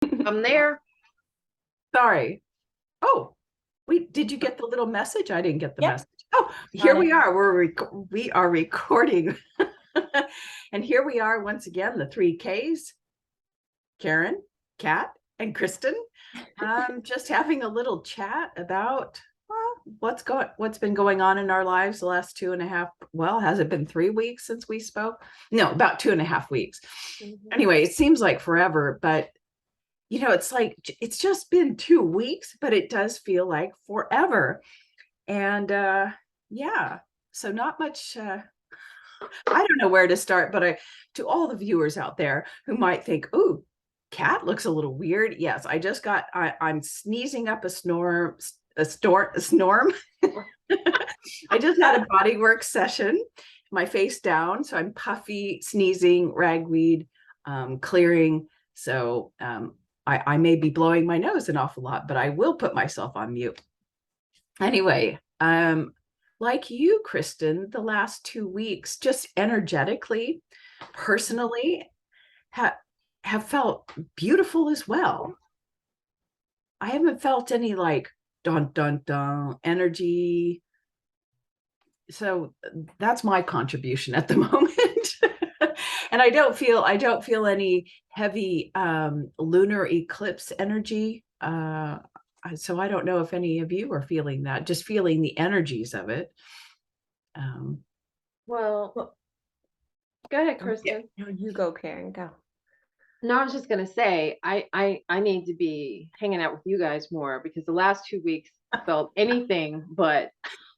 I'm there. Sorry. Oh, did you get the little message? I didn't get the Yep, message. Oh, here got it. we are. We are recording. And here we are once again, the three Ks, Karen, Kat, and Kristin. Just having a little chat about what's been going on in our lives the last 2.5. Well, has it been 3 weeks since we spoke? No, about 2.5 weeks. Mhm. Anyway, it seems like forever, but it's like it's just been 2 weeks, but it does feel like forever. And yeah, so not much. I don't know where to start, but to all the viewers out there who might think, "Oh, Cat looks a little weird." Yes, I just got. I'm sneezing up a snore, a snorm. I just had a body work session, my face down, so I'm puffy, sneezing, ragweed, clearing. So I may be blowing my nose an awful lot, but I will put myself on mute. Anyway, like you, Kristin, the last 2 weeks, just energetically, personally, ha- have felt beautiful as well. I haven't felt any like dun dun dun energy. So that's my contribution at the moment. And I don't feel any heavy lunar eclipse energy. So I don't know if any of you are feeling that, just feeling the energies of it. Um, Well, go ahead, yeah. Kristen. No, you go, Karen, go. No, I was just gonna say, I need to be hanging out with you guys more because the last 2 weeks felt anything but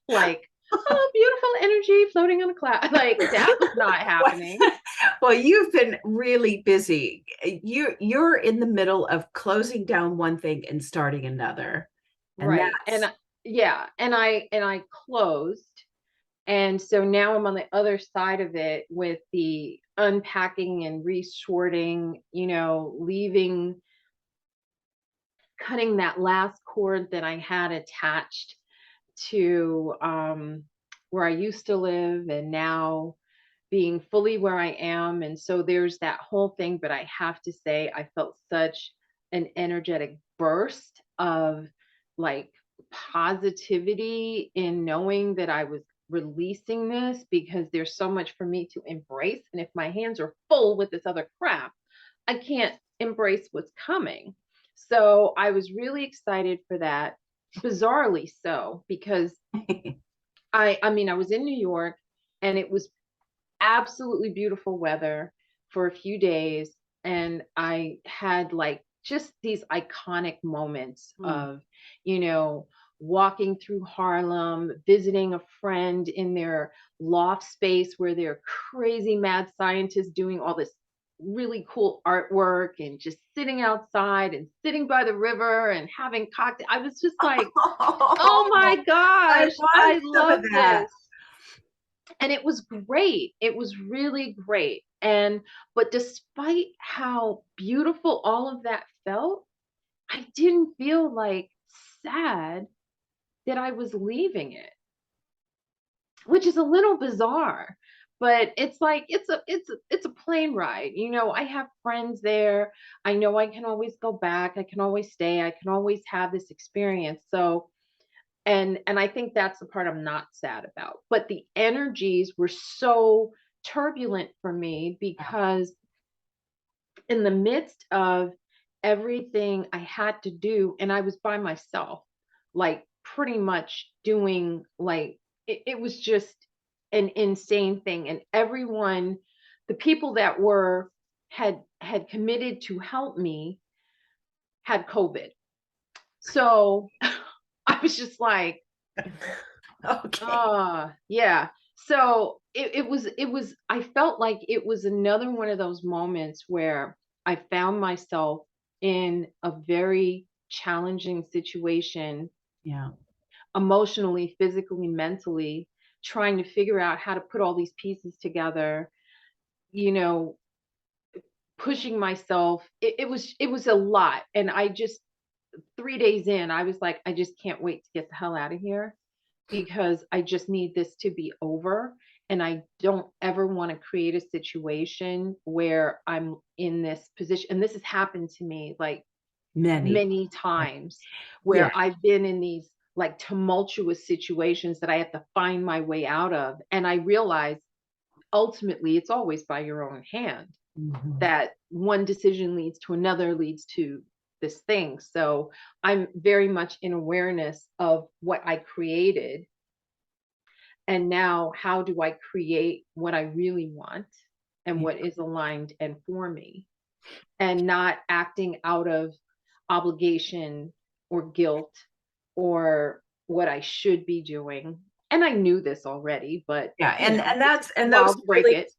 like, oh, beautiful energy floating on a cloud. Like that was not happening. Well, you've been really busy. You're in the middle of closing down one thing and starting another. And Right. And that's yeah, and I closed. And so now I'm on the other side of it with the unpacking and resorting, leaving, cutting that last cord that I had attached to where I used to live and now being fully where I am. And so there's that whole thing. But I have to say, I felt such an energetic burst of like positivity in knowing that I was releasing this because there's so much for me to embrace. And if my hands are full with this other crap, I can't embrace what's coming. So I was really excited for that, bizarrely so, because I mean, I was in New York and it was absolutely beautiful weather for a few days. And I had like just these iconic moments hmm. of, you know, walking through Harlem, visiting a friend in their loft space where they're crazy mad scientists doing all this really cool artwork and just sitting outside and sitting by the river and having cocktails. I was just like, oh Oh, my I gosh, want I some of love that. this. And it was great. It was really great. And but despite how beautiful all of that felt, I didn't feel like sad that I was leaving it, which is a little bizarre. But it's like it's a plane ride. I have friends there. I know I can always go back. I can always stay. I can always have this experience. So and I think that's the part I'm not sad about. But the energies were so turbulent for me because in the midst of everything I had to do, and I was by myself, like pretty much doing like it was just an insane thing. And everyone, the people that were had committed to help me had COVID. So I was just like, Okay. yeah. So it was I felt like it was another one of those moments where I found myself in a very challenging situation Yeah. emotionally, physically, mentally, trying to figure out how to put all these pieces together, you know, pushing myself. It was a lot. And I just 3 days in, I was like, I just can't wait to get the hell out of here because I just need this to be over. And I don't ever want to create a situation where I'm in this position. And this has happened to me like Many. many times Yeah. where I've been in these like tumultuous situations that I have to find my way out of. And I realize ultimately it's always by your own hand, Mhm. that one decision leads to another, leads to this thing. So I'm very much in awareness of what I created. And now, how do I create what I really want and Yeah. what is aligned and for me? And not acting out of obligation or guilt or what I should be doing. And I knew this already, but Yeah. And that's, and those while to break feelings, it.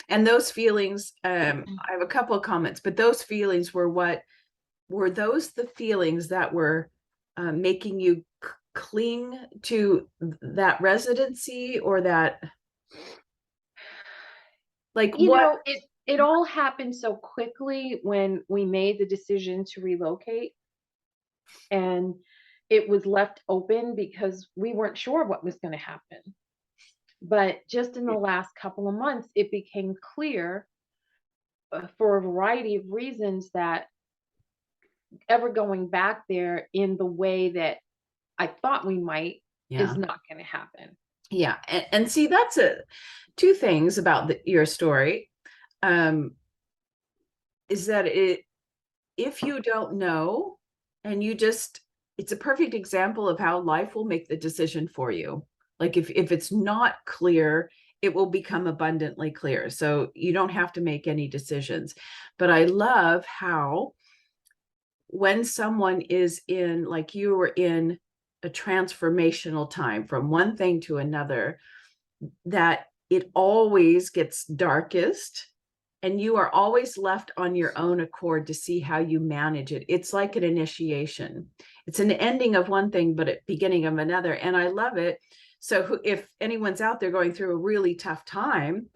and those feelings, I have a couple of comments, but those feelings were what, were those the feelings that were making you cling to that residency, or that, like, You what? know, it all happened so quickly when we made the decision to relocate, and it was left open because we weren't sure what was going to happen. But just in the last couple of months, it became clear, for a variety of reasons, that ever going back there in the way that I thought we might is Yeah. not going to happen. Yeah. And see, that's two things about your story. Um, is that if you don't know, and you just, it's a perfect example of how life will make the decision for you. Like, if it's not clear, it will become abundantly clear. So you don't have to make any decisions. But I love how, when someone is in, like you were in, a transformational time from one thing to another, that it always gets darkest, and you are always left on your own accord to see how you manage it. It's like an initiation. It's an ending of one thing, but a beginning of another. And I love it. So if anyone's out there going through a really tough time,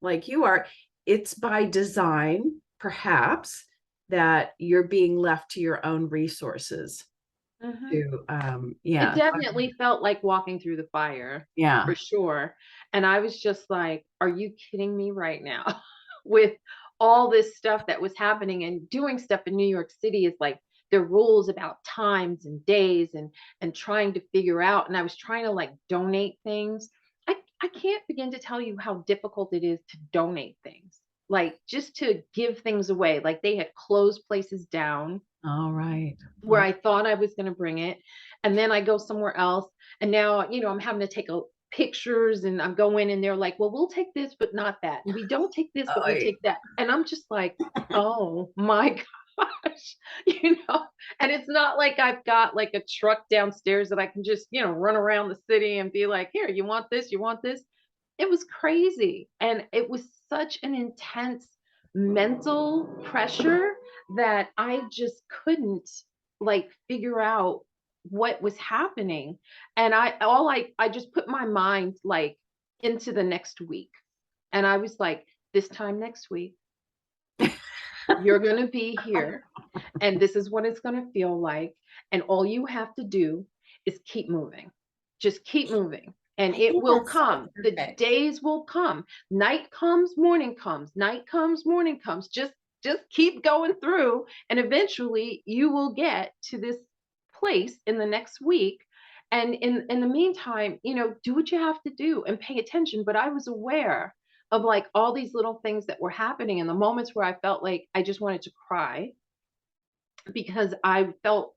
like you are, it's by design, perhaps, that you're being left to your own resources Mhm. to, It yeah, definitely felt like walking through the fire, yeah, for sure. And I was just like, are you kidding me right now? With all this stuff that was happening, and doing stuff in New York City is like, there are rules about times and days, and trying to figure out, and I was trying to like donate things. I can't begin to tell you how difficult it is to donate things. Like, just to give things away. Like, they had closed places down all right. where I thought I was going to bring it. And then I go somewhere else. And now, I'm having to take pictures, and I'm going, and they're like, well, we'll take this, but not that. And we don't take this, but we'll Oh, take that. And I'm just like, oh my gosh, and it's not like I've got like a truck downstairs that I can just, run around the city and be like, here, you want this? You want this? It was crazy. And it was such an intense mental pressure that I just couldn't like figure out what was happening. And I just put my mind like into the next week. And I was like, this time next week, you're going to be here, and this is what it's going to feel like. And all you have to do is keep moving. Just keep moving. And I it think will that's so come. The perfect. days will come. Night comes, morning comes. Night comes, morning comes. Just keep going through, and eventually you will get to this place in the next week. And in the meantime, do what you have to do and pay attention. But I was aware of like all these little things that were happening, and the moments where I felt like I just wanted to cry, because I felt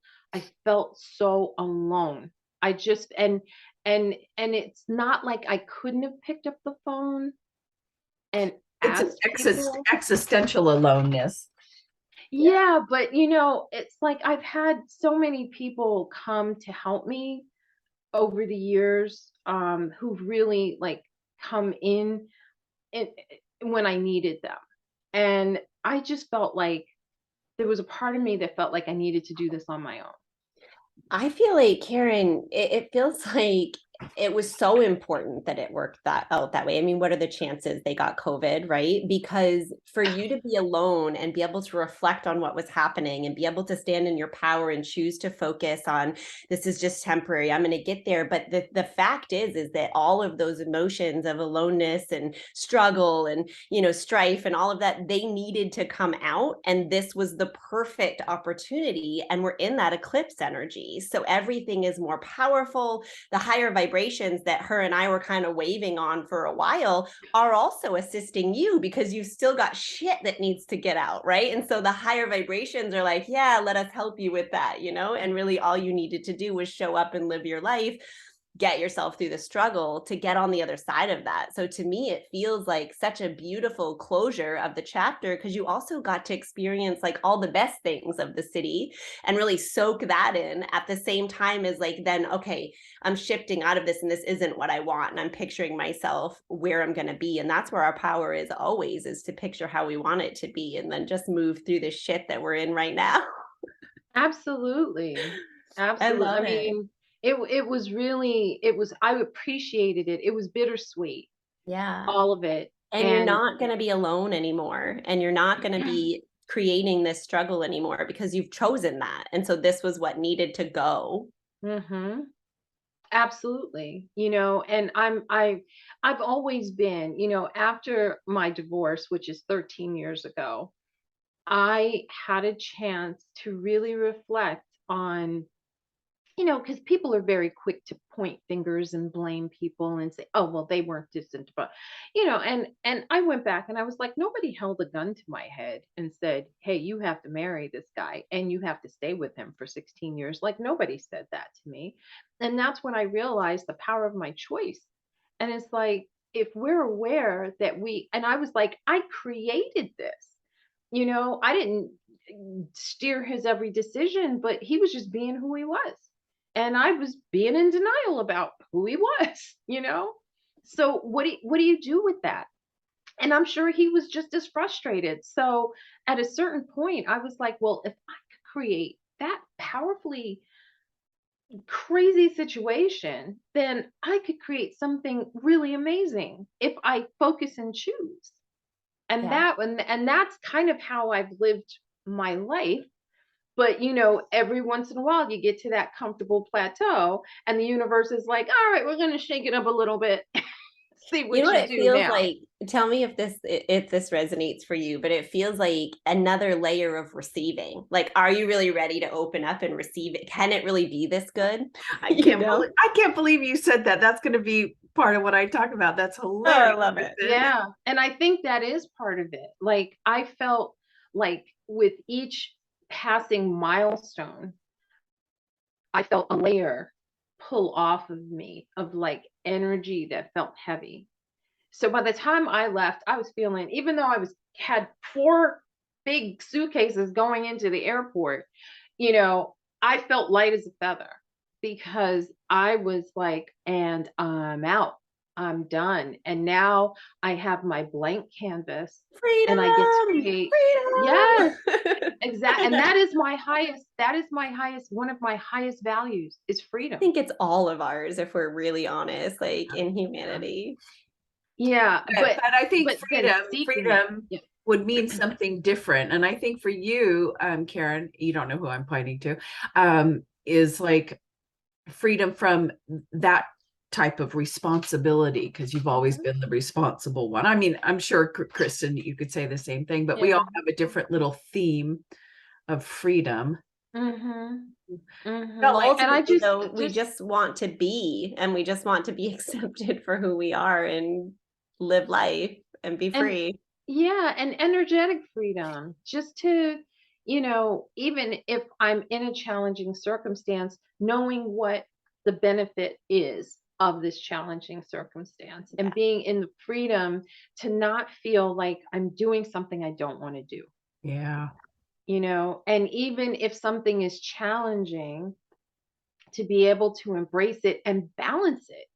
so alone. I just and it's not like I couldn't have picked up the phone and it's an asked people. existential aloneness. Yeah. Yeah, but it's like I've had so many people come to help me over the years, who've really like come in when I needed them. And I just felt like there was a part of me that felt like I needed to do this on my own. I feel like, Karen, it feels like it was so important that it worked that out that way. I mean, what are the chances they got COVID, right? Because for you to be alone and be able to reflect on what was happening and be able to stand in your power and choose to focus on, this is just temporary, I'm going to get there. But the fact is that all of those emotions of aloneness and struggle and, strife and all of that, they needed to come out. And this was the perfect opportunity. And we're in that eclipse energy. So everything is more powerful. The higher vibrations that her and I were kind of waving on for a while are also assisting you, because you've still got shit that needs to get out, right? And so the higher vibrations are like, yeah, let us help you with that, and really all you needed to do was show up and live your life, get yourself through the struggle to get on the other side of that. So to me, it feels like such a beautiful closure of the chapter, because you also got to experience like all the best things of the city and really soak that in at the same time as like, then, okay, I'm shifting out of this and this isn't what I want. And I'm picturing myself where I'm going to be. And that's where our power is always, is to picture how we want it to be and then just move through the shit that we're in right now. Absolutely. I Absolutely. I love it. mean, it was really, I appreciated it. It was bittersweet, Yeah. all of it. And you're And not going to be alone anymore. And you're not going to be creating this struggle anymore because you've chosen that. And so this was what needed to go. hmm absolutely. And I've always been, after my divorce, which is 13 years ago, I had a chance to really reflect on, because people are very quick to point fingers and blame people and say, "Oh, well, they weren't distant," but and I went back and I was like, nobody held a gun to my head and said, "Hey, you have to marry this guy and you have to stay with him for 16 years." Like nobody said that to me, and that's when I realized the power of my choice. And it's like, if we're aware that and I was like, I created this. I didn't steer his every decision, but he was just being who he was. And I was being in denial about who he was, you know? So what do you do with that? And I'm sure he was just as frustrated. So at a certain point, I was like, well, if I could create that powerfully crazy situation, then I could create something really amazing if I focus and choose. And Yeah. that's kind of how I've lived my life. But every once in a while you get to that comfortable plateau and the universe is like, all right, we're going to shake it up a little bit. See You know what what you it do feels now. like? Tell me if this resonates for you, but it feels like another layer of receiving. Like, are you really ready to open up and receive it? Can it really be this good? You know? I can't believe you said that. That's going to be part of what I talk about. That's Oh, I hilarious, love it. Kristen. Yeah, and I think that is part of it. Like I felt like with each passing milestone, I felt a layer pull off of me of like energy that felt heavy. So by the time I left, I was feeling, even though I was had four big suitcases going into the airport, I felt light as a feather because I was like, and I'm out. I'm done. And now I have my blank canvas and I get to Freedom, create. Yes, freedom. exactly. And that is one of my highest values is I freedom. think it's all of ours, if we're really honest, like in humanity. Yeah, But I think but then seeking it. freedom Yeah. would mean something different. And I think for you, Karen, you don't know who I'm pointing to, is like freedom from that type of responsibility, because you've always Mhm. been the responsible one. I mean, I'm sure, Kristen, you could say the same thing, but we all Yeah. have a different little theme of freedom. Mhm. But Mhm. Like, and I ultimately, just though, we just just want to be, and we just want to be accepted for who we are and live life and be and free. yeah, and energetic freedom. Just to, even if I'm in a challenging circumstance, knowing what the benefit is of this challenging circumstance and Yeah. being in the freedom to not feel like I'm doing something I don't want to do. Yeah. And even if something is challenging, to be able to embrace it and balance it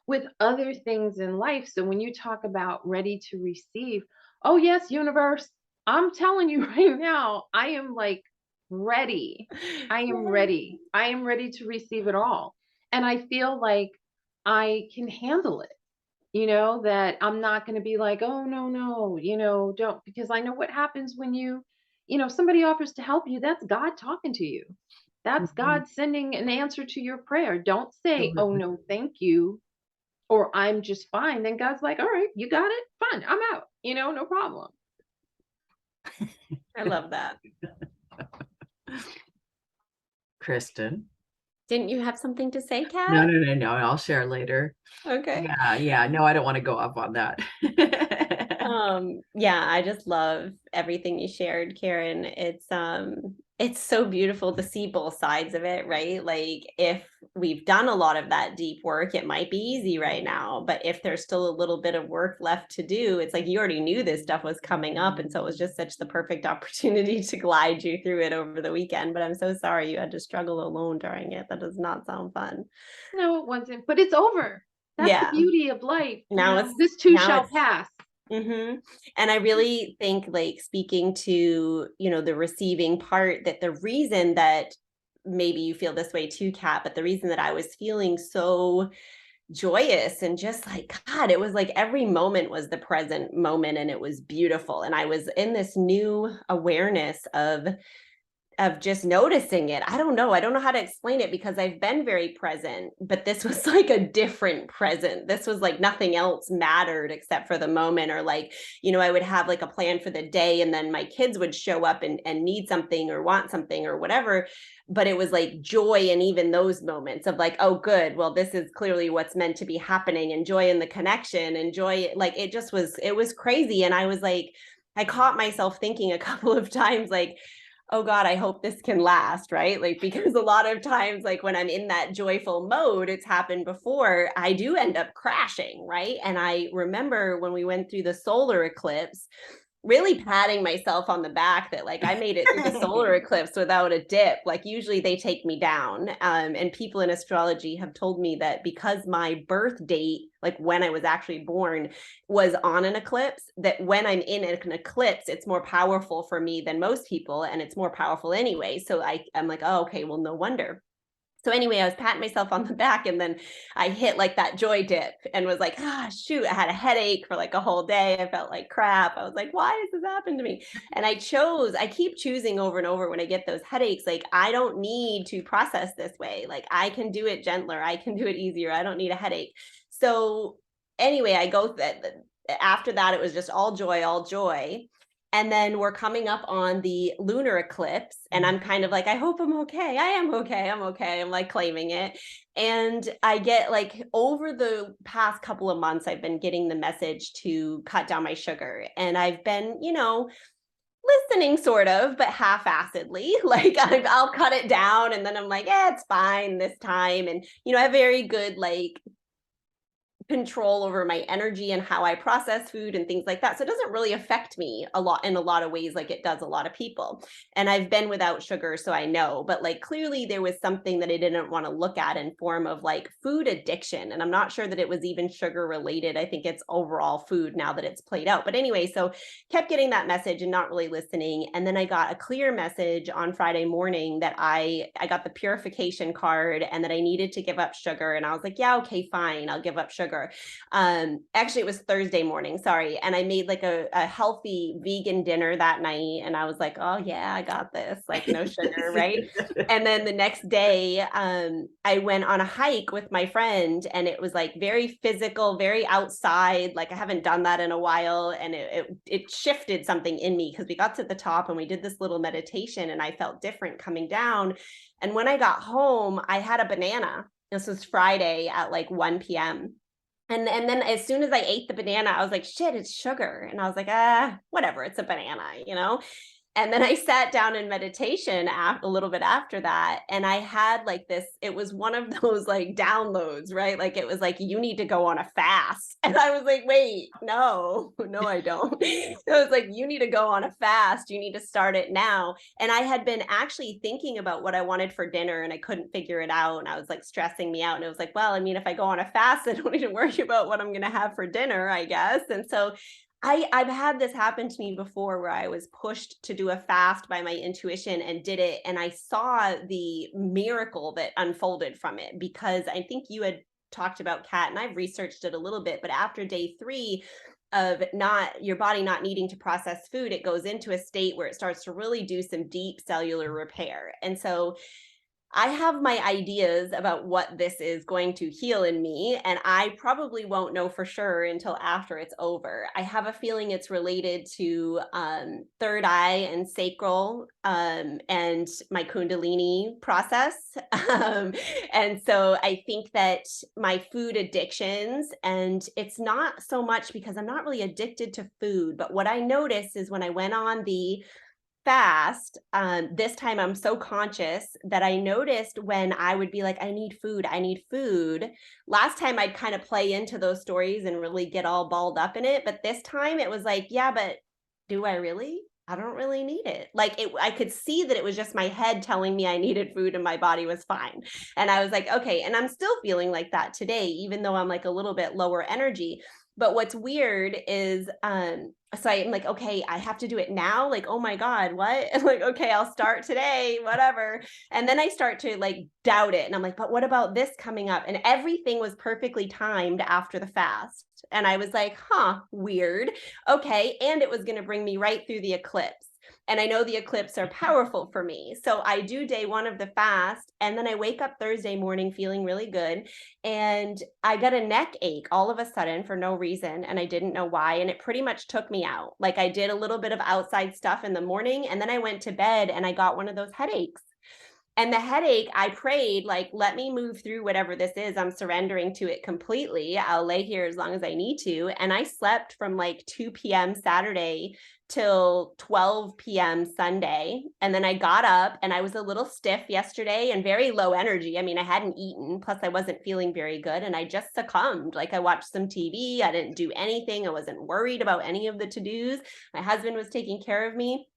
with other things in life. So when you talk about ready to receive, oh yes, universe, I'm telling you right now, I am like ready. I am ready. I am ready to receive it all. And I feel like I can handle it. That I'm not going to be like, oh, no, no, don't, because I know what happens when somebody offers to help you. That's God talking to you. That's Mhm. God sending an answer to your prayer. Don't say, oh, Absolutely. no, thank you, or I'm just fine. Then God's like, all right, you got it. Fine. I'm out, no problem. I love that. Kristin. Didn't you have something to say, No, Kat? no, no, no. I'll share later. Okay. Yeah, yeah. No, I don't want to go off on that. Yeah, I just love everything you shared, Karen. It's so beautiful to see both sides of it, right? Like if we've done a lot of that deep work, it might be easy right now, but if there's still a little bit of work left to do, it's like you already knew this stuff was coming up, and so it was just such the perfect opportunity to glide you through it over the weekend. But I'm so sorry you had to struggle alone during it. That does not sound fun. No, it wasn't, but it's over. That's the Yeah. beauty of life. Now it's This too now shall it's pass. Mm-hmm. And I really think, like, speaking to, the receiving part, that the reason that maybe you feel this way too, Kat, but the reason that I was feeling so joyous and just like, God, it was like every moment was the present moment and it was beautiful. And I was in this new awareness of just noticing it. I don't know. I don't know how to explain it because I've been very present, but this was like a different present. This was like nothing else mattered except for the moment, or like, I would have like a plan for the day and then my kids would show up and need something or want something or whatever. But it was like joy in even those moments of like, oh, good. Well, this is clearly what's meant to be happening, and joy in the connection, and joy. Like it was crazy. And I was like, I caught myself thinking a couple of times, like, oh God, I hope this can last, right? Like, because a lot of times, like when I'm in that joyful mode, it's happened before, I do end up crashing, right? And I remember when we went through the solar eclipse, really patting myself on the back that like I made it through the solar eclipse without a dip. Like usually they take me down. And people in astrology have told me that because my birth date, like when I was actually born, was on an eclipse, that when I'm in an eclipse, it's more powerful for me than most people, and it's more powerful anyway. So I'm like, oh, okay, well, no wonder. So anyway, I was patting myself on the back, and then I hit like that joy dip and was like, shoot, I had a headache for like a whole day. I felt like crap. I was like, why has this happened to me? And I keep choosing over and over when I get those headaches, like, I don't need to process this way. Like I can do it gentler. I can do it easier. I don't need a headache. So anyway, after that, it was just all joy, all joy. And then we're coming up on the lunar eclipse, and I'm kind of like, I hope I'm okay. I am okay. I'm okay. I'm like claiming it. And I get like, over the past couple of months, I've been getting the message to cut down my sugar. And I've been, listening sort of, but half-assedly. Like I'll cut it down and then I'm like, yeah, it's fine this time. And, I have very good like control over my energy and how I process food and things like that. So it doesn't really affect me a lot in a lot of ways like it does a lot of people. And I've been without sugar, so I know, but like clearly there was something that I didn't want to look at in form of like food addiction. And I'm not sure that it was even sugar related. I think it's overall food now that it's played out. But anyway, so kept getting that message and not really listening. And then I got a clear message on Friday morning that I got the purification card and that I needed to give up sugar. And I was like, yeah, okay, fine. I'll give up sugar. Actually, it was Thursday morning, sorry. And I made like a healthy vegan dinner that night. And I was like, oh yeah, I got this, like no sugar, right? And then the next day, I went on a hike with my friend, and it was like very physical, very outside. Like I haven't done that in a while. And it shifted something in me because we got to the top and we did this little meditation and I felt different coming down. And when I got home, I had a banana. This was Friday at like 1 p.m. And then as soon as I ate the banana, I was like, shit, it's sugar. And I was like, whatever, it's a banana. And then I sat down in meditation a little bit after that. And I had like this, it was one of those like downloads, right? Like it was like, you need to go on a fast. And I was like, wait, no, I don't. It was like, you need to go on a fast. You need to start it now. And I had been actually thinking about what I wanted for dinner and I couldn't figure it out. And I was like stressing me out. And it was like, well, I mean, if I go on a fast, I don't need to worry about what I'm going to have for dinner, I guess. And so I've had this happen to me before where I was pushed to do a fast by my intuition and did it. And I saw the miracle that unfolded from it, because I think you had talked about, Kat, and I've researched it a little bit, but after day 3 of not your body not needing to process food, it goes into a state where it starts to really do some deep cellular repair. And so I have my ideas about what this is going to heal in me, and I probably won't know for sure until after it's over. I have a feeling it's related to third eye and sacral, and my Kundalini process. And so I think that my food addictions, and it's not so much because I'm not really addicted to food, but what I noticed is when I went on the fast, this time I'm so conscious that I noticed when I would be like, I need food, I need food. Last time I'd kind of play into those stories and really get all balled up in it. But this time it was like, yeah, but do I really? I don't really need it. Like I could see that it was just my head telling me I needed food and my body was fine. And I was like, okay. And I'm still feeling like that today, even though I'm like a little bit lower energy. But what's weird is, so I'm like, okay, I have to do it now. Like, oh my God, what? And like, okay, I'll start today, whatever. And then I start to like doubt it. And I'm like, but what about this coming up? And everything was perfectly timed after the fast. And I was like, huh, weird. Okay. And it was going to bring me right through the eclipse. And I know the eclipse are powerful for me. So I do day 1 of the fast. And then I wake up Thursday morning feeling really good. And I got a neck ache all of a sudden for no reason. And I didn't know why. And it pretty much took me out. Like I did a little bit of outside stuff in the morning. And then I went to bed and I got one of those headaches. And the headache, I prayed, like, let me move through whatever this is. I'm surrendering to it completely. I'll lay here as long as I need to. And I slept from like 2 p.m. Saturday till 12 p.m. Sunday. And then I got up and I was a little stiff yesterday and very low energy. I mean, I hadn't eaten, plus I wasn't feeling very good. And I just succumbed. Like I watched some TV. I didn't do anything. I wasn't worried about any of the to-dos. My husband was taking care of me.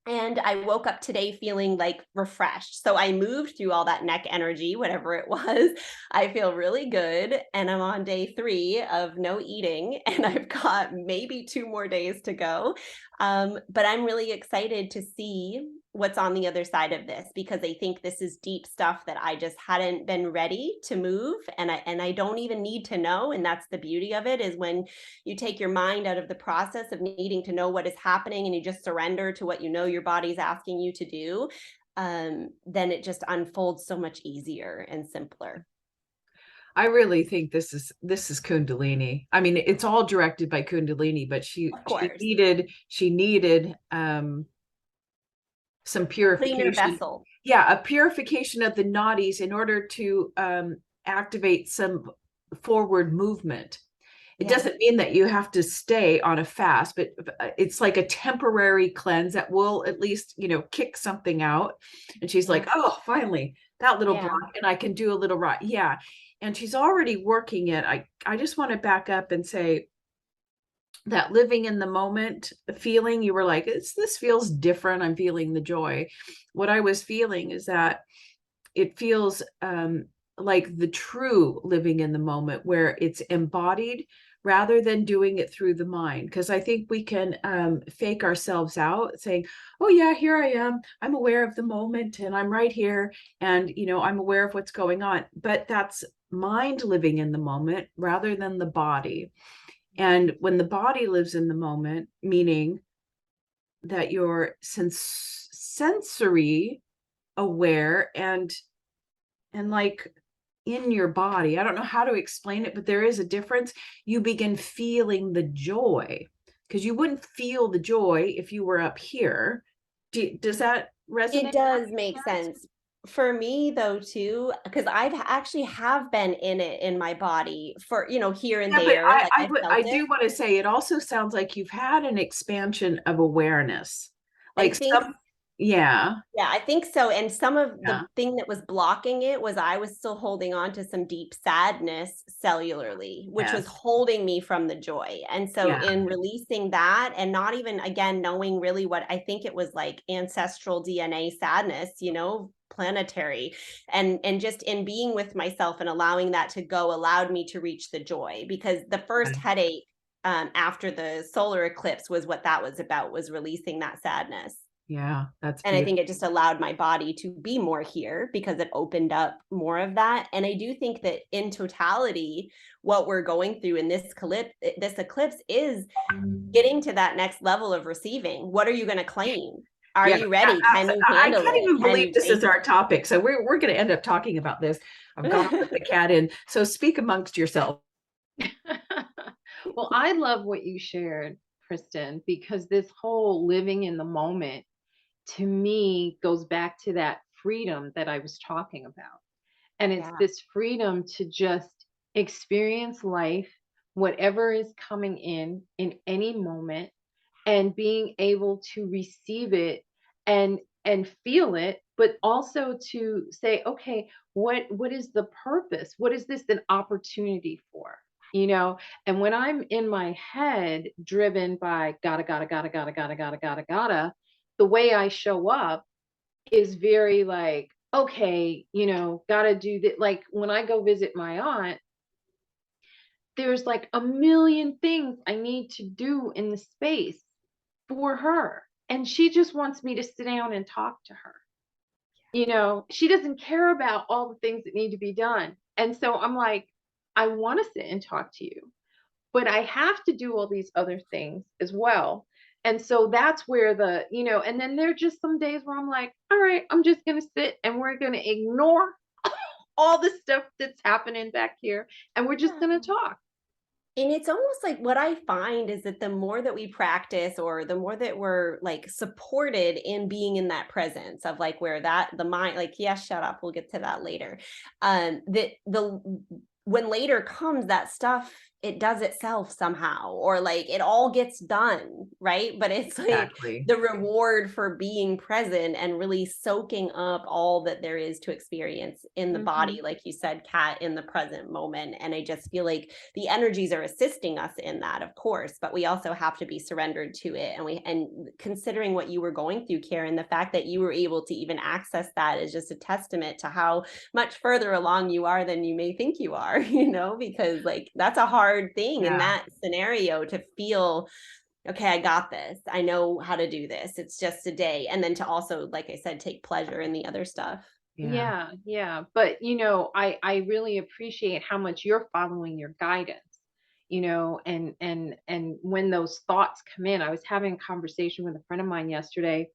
And I woke up today feeling like refreshed. So I moved through all that neck energy, whatever it was. I feel really good. And I'm on day 3 of no eating. And I've got maybe 2 more days to go. But I'm really excited to see what's on the other side of this, because I think this is deep stuff that I just hadn't been ready to move. And I don't even need to know. And that's the beauty of it, is when you take your mind out of the process of needing to know what is happening and you just surrender to what you know your body's asking you to do, then it just unfolds so much easier and simpler. I really think this is Kundalini. I mean, it's all directed by Kundalini, but she needed some purification. Cleaner vessel. Yeah, a purification of the nadis in order to activate some forward movement. It doesn't mean that you have to stay on a fast, but it's like a temporary cleanse that will at least, kick something out. And she's like, oh, finally, that little block, and I can do a little right. Yeah. And she's already working it. I just want to back up and say that living in the moment feeling, you were like, this feels different. I'm feeling the joy. What I was feeling is that it feels like the true living in the moment, where it's embodied rather than doing it through the mind. Because I think we can fake ourselves out saying, oh yeah, here I am, I'm aware of the moment and I'm right here, and I'm aware of what's going on. But that's mind living in the moment rather than the body. And when the body lives in the moment, meaning that you're sensory aware and like in your body, I don't know how to explain it, but there is a difference. You begin feeling the joy, because you wouldn't feel the joy if you were up here. Does that resonate? It does make sense. For me though too, because I've actually have been in it in my body for, here and there. But I do want to say, it also sounds like you've had an expansion of awareness. Like Yeah, I think so. And some of the thing that was blocking it was I was still holding on to some deep sadness cellularly, which was holding me from the joy. And so in releasing that, and not even, again, knowing really what I think it was, like ancestral DNA sadness, planetary, and just in being with myself and allowing that to go allowed me to reach the joy. Because the first headache after the solar eclipse was what that was about, was releasing that sadness. Yeah, that's And I think beautiful. it just allowed my body to be more here because it opened up more of that. And I do think that in totality, what we're going through in this eclipse is getting to that next level of receiving. What are you going to claim? Are Yeah, you ready? Can you I handle can't it? even Can believe you this is take our topic. So we're going to end up talking about this. I've gone with the it? cat in. So speak amongst yourself. Well, I love what you shared, Kristen, because this whole living in the moment to me goes back to that freedom that I was talking about. And it's Yeah. this freedom to just experience life, whatever is coming in any moment, and being able to receive it and feel it, but also to say, okay, what is the purpose? What is this an opportunity for? You know, and when I'm in my head driven by gotta, the way I show up is very like, okay, gotta do that. Like when I go visit my aunt, there's like a million things I need to do in the space for her. And she just wants me to sit down and talk to her. She doesn't care about all the things that need to be done. And so I'm like, I want to sit and talk to you, but I have to do all these other things as well. And so that's where and then there are just some days where I'm like, all right, I'm just going to sit and we're going to ignore all the stuff that's happening back here and we're just going to Yeah. talk. And it's almost like what I find is that the more that we practice or the more that we're like supported in being in that presence of like where that the mind, like, yeah, shut up, we'll get to that later. That the when later comes that stuff, it does itself somehow, or like it all gets done, right? But it's like Exactly. the reward for being present and really soaking up all that there is to experience in the Mm-hmm. body, like you said, Kat, in the present moment. And I just feel like the energies are assisting us in that, of course, but we also have to be surrendered to it. And considering what you were going through, Karen, the fact that you were able to even access that is just a testament to how much further along you are than you may think you are, because like that's a hard thing in Yeah. that scenario to feel, okay, I got this. I know how to do this. It's just a day. And then to also, like I said, take pleasure in the other stuff. Yeah. Yeah, yeah. But I really appreciate how much you're following your guidance, and when those thoughts come in, I was having a conversation with a friend of mine yesterday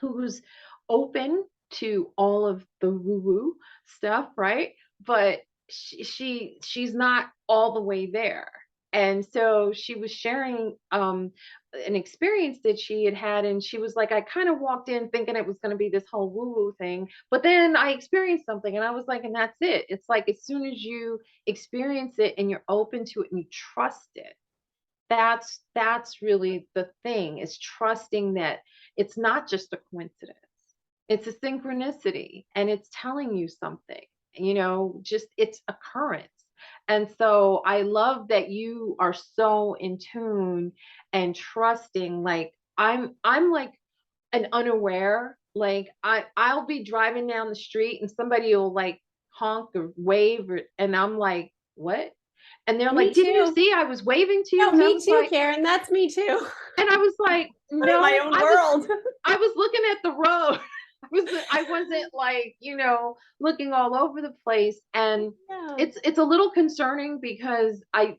who's open to all of the woo-woo stuff, right? But she's not all the way there. And so she was sharing an experience that she had had, and she was like, I kind of walked in thinking it was going to be this whole woo-woo thing, but then I experienced something, and I was like, and that's it. It's like as soon as you experience it and you're open to it and you trust it, that's really the thing, is trusting that it's not just a coincidence, it's a synchronicity and it's telling you something, just its occurrence. And so I love that you are so in tune and trusting. Like I'm like an unaware, like I'll be driving down the street and somebody will like honk or wave and I'm like, what? And they're Me like, didn't you too. see I was waving to you? No, And I me was too, like, Karen. That's me too. and I was like, I'm in my no, own world. I was looking at the road. I wasn't like, looking all over the place. And Yeah. it's a little concerning because I'm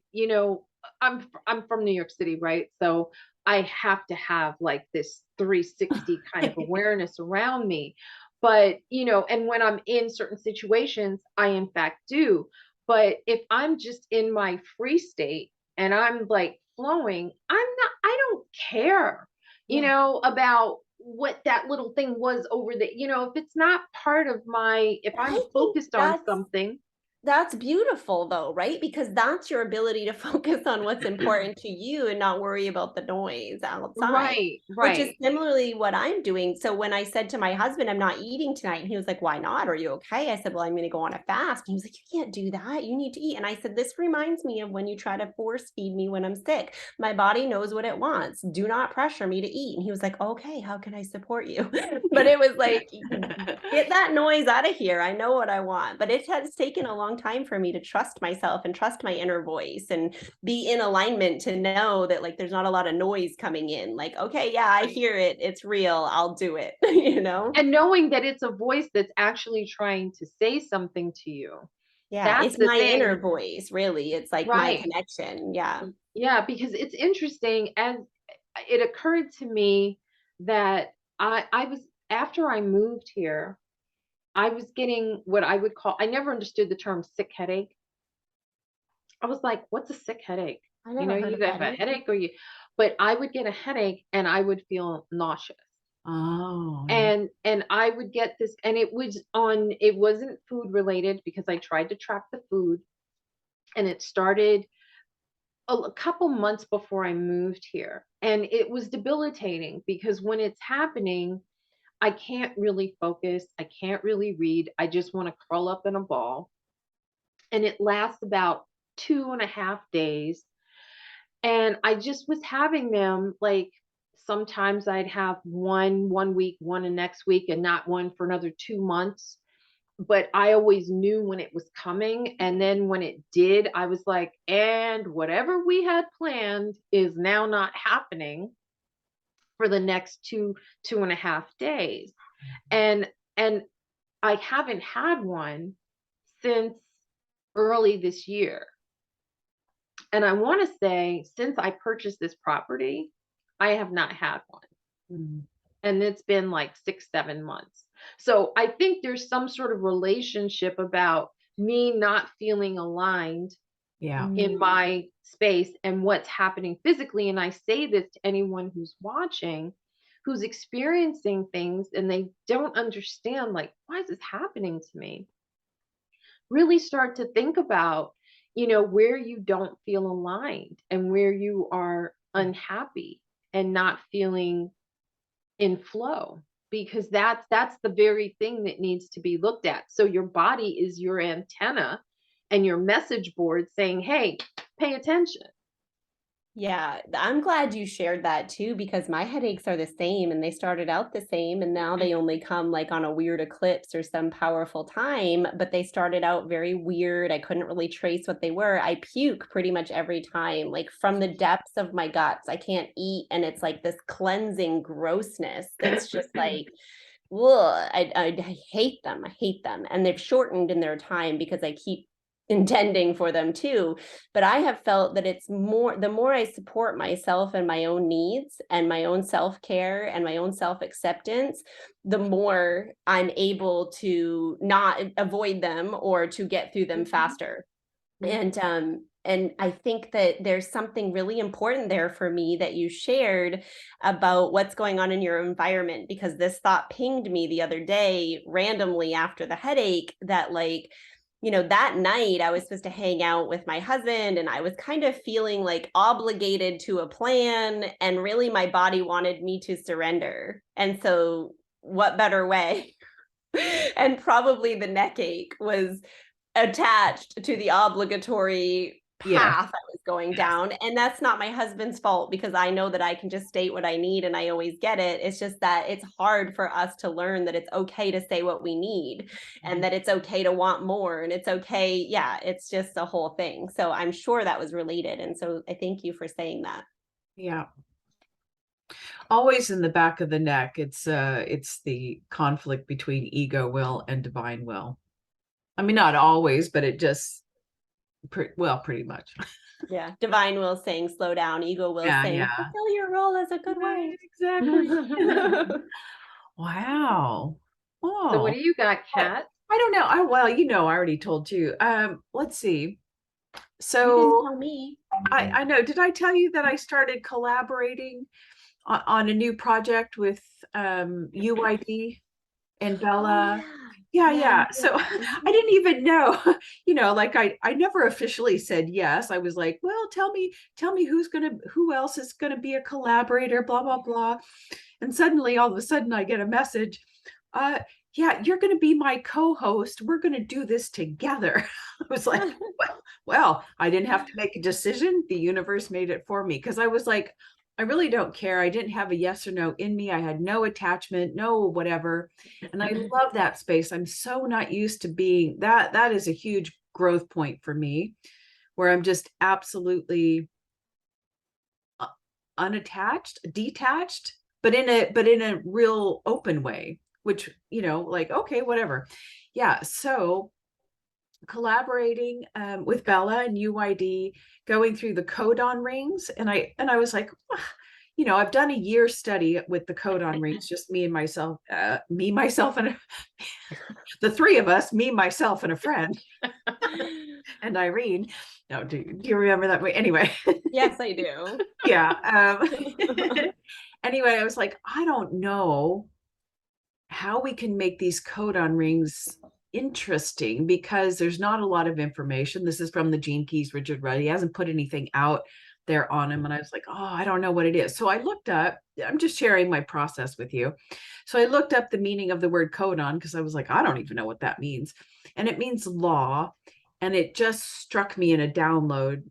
from New York City, right? So I have to have like this 360 kind of awareness around me. But, and when I'm in certain situations, I in fact do. But if I'm just in my free state and I'm like flowing, I don't care, Yeah. about what that little thing was over there. If it's not part of if But I'm I think focused on something. that's beautiful though, right? Because that's your ability to focus on what's important to you and not worry about the noise outside, Right, which is right. similarly what I'm doing. So when I said to my husband, I'm not eating tonight, and he was like, why not? Are you okay? I said, well, I'm going to go on a fast. And he was like, you can't do that. You need to eat. And I said, this reminds me of when you try to force feed me when I'm sick. My body knows what it wants. Do not pressure me to eat. And he was like, okay, how can I support you? But it was like, get that noise out of here. I know what I want. But it has taken a long long time for me to trust myself and trust my inner voice and be in alignment to know that like there's not a lot of noise coming in. Like, okay, yeah, I hear it. It's real. I'll do it, you know? And knowing that it's a voice that's actually trying to say something to you. Yeah, That's it's the my inner thing, voice, really. It's like my right? connection. Yeah. Yeah, because it's interesting, and it occurred to me that I was, after I moved here, I was getting what I would call, I never understood the term sick headache. I was like, what's a sick headache? I You never know, heard you of have that a either. headache or you, but I would get a headache and I would feel nauseous. Oh, yeah. And I would get this, and it was on, it wasn't food related because I tried to track the food, and it started a couple months before I moved here. And it was debilitating because when it's happening, I can't really focus. I can't really read. I just want to curl up in a ball. And it lasts about 2.5 days. And I just was having them like, sometimes I'd have one week, one the next week, and not one for another 2 months. But I always knew when it was coming. And then when it did, I was like, and whatever we had planned is now not happening for the next 2.5 days. And I haven't had one since early this year. And I want to say, since I purchased this property, I have not had one. Mm. And it's been like 6, 7 months. So I think there's some sort of relationship about me not feeling aligned Yeah. in my space and what's happening physically. And I say this to anyone who's watching, who's experiencing things and they don't understand, like, why is this happening to me? Really start to think about, where you don't feel aligned and where you are unhappy and not feeling in flow, because that's the very thing that needs to be looked at. So your body is your antenna and your message board saying, hey, pay attention. Yeah, I'm glad you shared that too, because my headaches are the same and they started out the same and now they only come like on a weird eclipse or some powerful time, but they started out very weird. I couldn't really trace what they were. I puke pretty much every time, like from the depths of my guts. I can't eat and it's like this cleansing grossness that's just like, ugh, I hate them. I hate them. And they've shortened in their time because I keep intending for them too. But I have felt that it's more, the more I support myself and my own needs and my own self-care and my own self-acceptance, the more I'm able to not avoid them or to get through them faster. And I think that there's something really important there for me that you shared about what's going on in your environment, because this thought pinged me the other day randomly after the headache that like, that night I was supposed to hang out with my husband and I was kind of feeling like obligated to a plan, and really my body wanted me to surrender. And so what better way? And probably the neck ache was attached to the obligatory Yes. path I was going down. And that's not my husband's fault because I know that I can just state what I need and I always get it. It's just that it's hard for us to learn that it's okay to say what we need and that it's okay to want more and it's okay. Yeah, it's just a whole thing. So I'm sure that was related. And so I thank you for saying that. Yeah. Always in the back of the neck. It's the conflict between ego will and divine will. I mean, not always, but it just pretty much. Yeah. Divine will saying slow down, ego will Yeah, saying yeah. fulfill your role as a good wife. Exactly. Wow. So what Oh, do you got, I, Kat? I don't know. Well, I already told you. Let's see. You didn't So tell me. I know. Did I tell you that I started collaborating on a new project with UID and Oh Bella? yeah. Yeah, Yeah, you yeah. So did. I didn't even know, like I never officially said yes. I was like, well, tell me who else is gonna be a collaborator, blah, blah, blah. And suddenly all of a sudden I get a message. Uh, yeah, you're gonna be my co-host. We're gonna do this together. I was like, well, I didn't have to make a decision. The universe made it for me because I was like, I really don't care. I didn't have a yes or no in me. I had no attachment, no whatever. And I love that space. I'm so not used to being that. That is a huge growth point for me, where I'm just absolutely unattached, detached, but in a real open way, which, you know, like, okay, whatever. Yeah. So collaborating with Bella and UID, going through the codon rings, and I was like, you know, I've done a year study with the codon rings, just me and myself, and the three of us, me, myself, and a friend, and Irene. No, do you remember that? Anyway. Yes, I do. Yeah. Anyway, I was like, I don't know how we can make these codon rings interesting, because there's not a lot of information. This is from the Gene Keys, Richard Rudd. He hasn't put anything out there on him. And I was like, oh, I don't know what it is. So I looked up, I'm just sharing my process with you. So I looked up the meaning of the word codon, because I was like, I don't even know what that means. And it means law. And it just struck me in a download,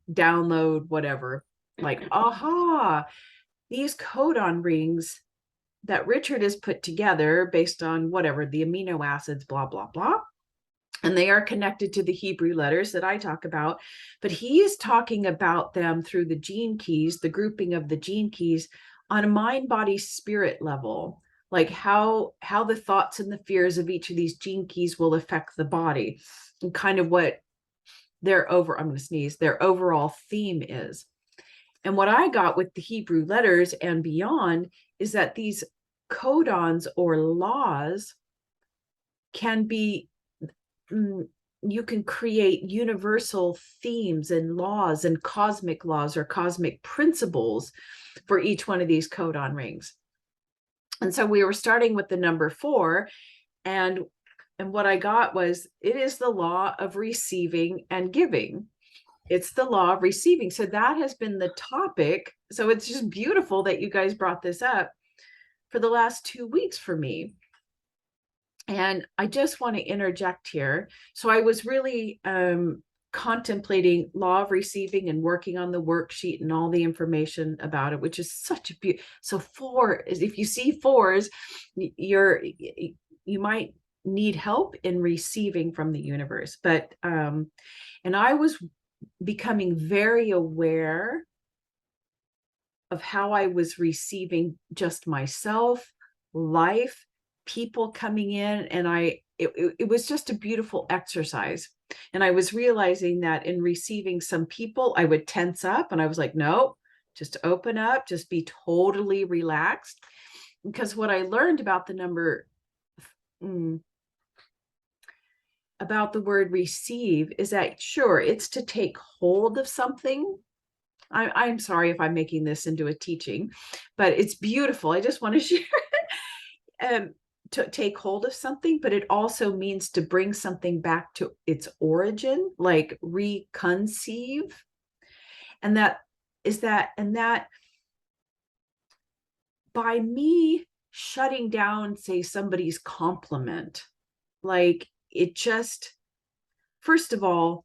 whatever, like, aha, these codon rings that Richard has put together based on whatever the amino acids, blah, blah, blah. And they are connected to the Hebrew letters that I talk about. But he is talking about them through the gene keys, the grouping of the gene keys on a mind, body, spirit level, like how the thoughts and the fears of each of these gene keys will affect the body, and kind of what their I'm going to sneeze, their overall theme is. And what I got with the Hebrew letters and beyond is that these codons or laws can be, you can create universal themes and laws and cosmic laws or cosmic principles for each one of these codon rings. And so we were starting with the number 4, and what I got was, it is the law of receiving and giving. It's the law of receiving. So that has been the topic. So it's just beautiful that you guys brought this up for the last 2 weeks for me. And I just want to interject here. So I was really contemplating law of receiving and working on the worksheet and all the information about it, which is such a beautiful. So 4 is, if you see 4s, you might need help in receiving from the universe. But and I was becoming very aware of how I was receiving just myself, life, people coming in, and it was just a beautiful exercise. And I was realizing that in receiving some people, I would tense up, and I was like, no, just open up, just be totally relaxed. Because what I learned about the number, about the word receive, is that sure, it's to take hold of something. I'm sorry if I'm making this into a teaching, but it's beautiful. I just want to share to take hold of something, but it also means to bring something back to its origin, like reconceive. And that by me shutting down, say, somebody's compliment, like, it just, first of all,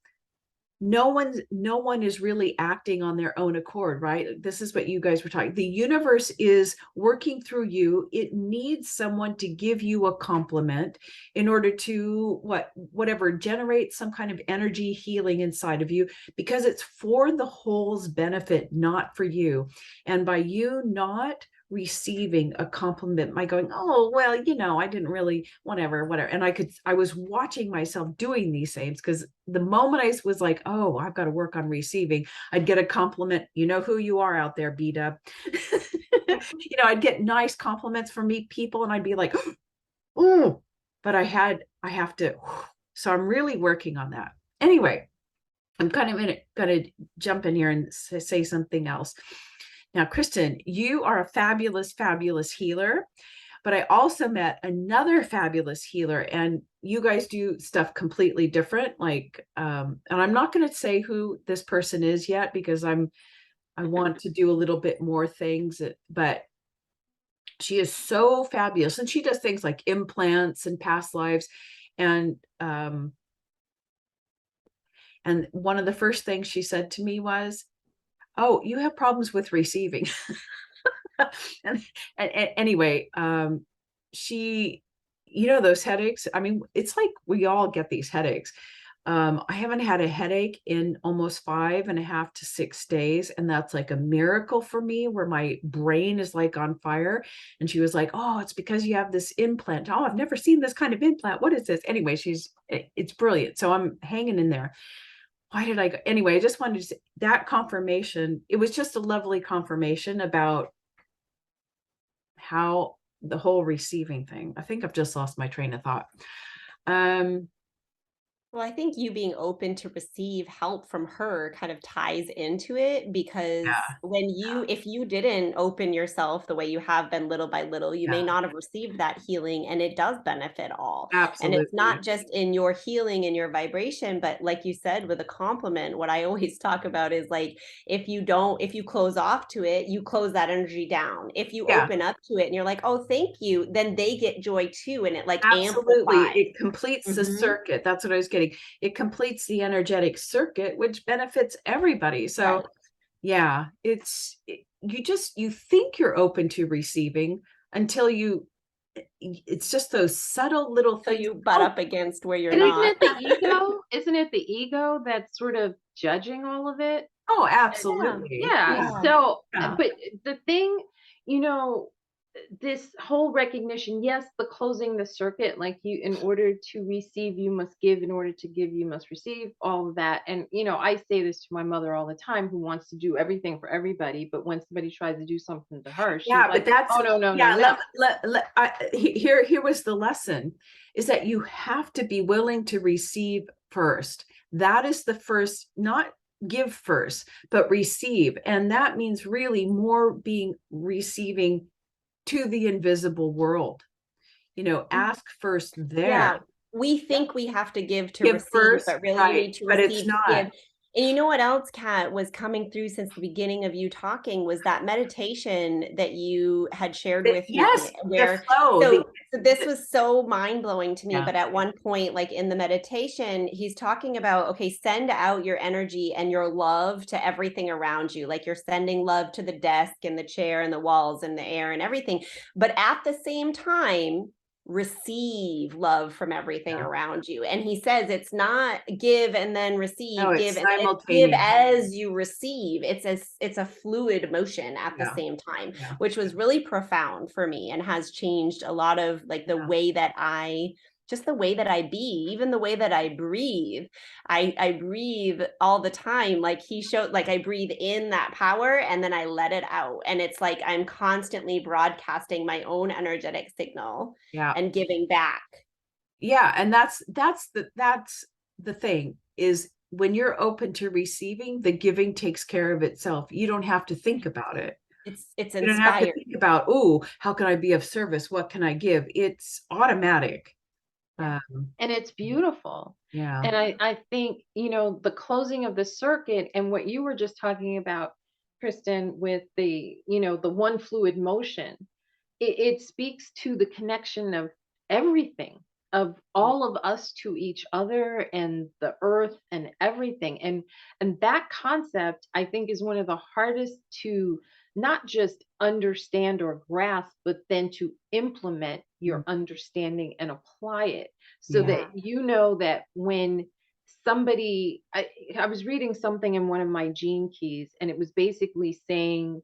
no one is really acting on their own accord, right? This is what you guys were talking. The universe is working through you. It needs someone to give you a compliment in order to whatever, generate some kind of energy healing inside of you, because it's for the whole's benefit, not for you. And by you not receiving a compliment, by going, oh, well, you know, I didn't really, whatever. And I was watching myself doing these things, because the moment I was like, oh, I've got to work on receiving, I'd get a compliment. You know who you are out there, B-Dub. You know, I'd get nice compliments from people, and I'd be like, oh, but I have to. So I'm really working on that. Anyway, I'm kind of going to jump in here and say something else. Now, Kristin, you are a fabulous, fabulous healer, but I also met another fabulous healer, and you guys do stuff completely different. Like, and I'm not going to say who this person is yet, because I want to do a little bit more things, but she is so fabulous, and she does things like implants and past lives. And one of the first things she said to me was, oh, you have problems with receiving. and anyway, she, you know, those headaches, I mean, it's like we all get these headaches. I haven't had a headache in almost 5.5 to 6 days. And that's like a miracle for me, where my brain is like on fire. And she was like, oh, it's because you have this implant. Oh, I've never seen this kind of implant. What is this? Anyway, it's brilliant. So I'm hanging in there. Why did I go? Anyway, I just wanted to say that confirmation. It was just a lovely confirmation about how the whole receiving thing. I think I've just lost my train of thought. Um, Well, I think you being open to receive help from her kind of ties into it, because yeah, if you didn't open yourself the way you have been little by little, you may yeah, not have received that healing, and it does benefit all. And it's not absolutely. just in your healing and your vibration, but like you said, with a compliment, what I always talk about is like, if you close off to it, you close that energy down. If you Yeah, open up to it and you're like, oh, thank you, then they get joy too. And it like absolutely. amplifies. It completes the Mhm. circuit. That's what I was getting. It completes the energetic circuit, which benefits everybody. So Right. yeah, you think you're open to receiving until it's just those subtle little So things. you butt Oh, up against where you're And isn't not. it the ego? Isn't it the ego that's sort of judging all of it? oh, Yeah. absolutely. Yeah. Yeah, Yeah. So, yeah, but the thing, you know, this whole recognition, yes, the closing the circuit, like you, in order to receive, you must give, in order to give, you must receive, all of that. And, I say this to my mother all the time, who wants to do everything for everybody. But when somebody tries to do something to her, she's yeah. But like, that's oh, no, no, no, yeah. no. Here was the lesson: is that you have to be willing to receive first. That is the first, not give first, but receive, and that means really more being receiving to the invisible world. Ask first there. Yeah, we Yep. think we have to give to Give receive, first, but really you right? need to But it's receive to give. not. And you know what else, Kat, was coming through since the beginning of you talking was that meditation that you had shared with me, Yes, the where flow. so this was so mind-blowing to me. Yeah, But at one point, like in the meditation, he's talking about, okay, send out your energy and your love to everything around you. Like you're sending love to the desk and the chair and the walls and the air and everything. But at the same time, receive love from everything yeah. around you. And he says it's not give and then No, receive, give it's and then it's give simultaneous. as you receive. It's a fluid motion at the Yeah, same time, yeah, which was really profound for me and has changed a lot of like the yeah, way that I just the way that I be, even the way that I breathe. I breathe all the time. Like he showed, like I breathe in that power and then I let it out. And it's like I'm constantly broadcasting my own energetic signal yeah. and giving back. Yeah, and that's the thing, is when you're open to receiving, the giving takes care of itself. You don't have to think about it. It's You don't have to inspired. think about, oh, how can I be of service? What can I give? It's automatic. Yeah. And it's beautiful. Yeah, And I think, the closing of the circuit and what you were just talking about, Kristen, with the one fluid motion, it speaks to the connection of everything, of all of us to each other and the earth and everything. And that concept, I think, is one of the hardest to not just understand or grasp, but then to implement mm, your understanding and apply it, so yeah, that you know that when somebody I was reading something in one of my gene keys, and it was basically saying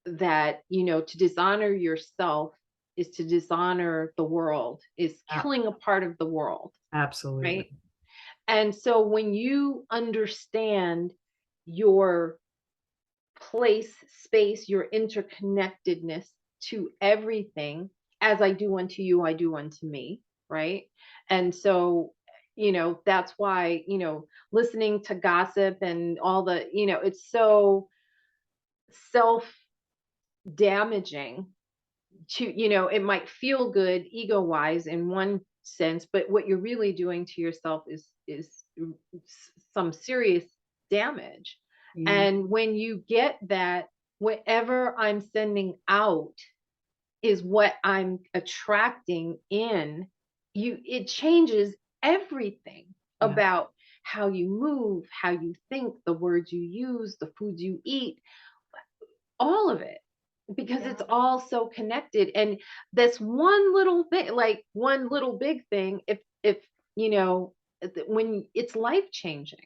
that, to dishonor yourself is to dishonor the world, is a- killing a part of the world, absolutely. right? And so when you understand your place, space, your interconnectedness to everything, as I do unto you, I do unto me, right? And so, that's why, listening to gossip and all it's so self damaging. It might feel good ego wise in one sense, but what you're really doing to yourself is some serious damage. Yeah, And when you get that, whatever I'm sending out is what I'm attracting in, it changes everything yeah, about how you move, how you think, the words you use, the foods you eat, all of it, because Yeah. it's all so connected. And this one little thing, like one little big thing, if you know when it's life changing.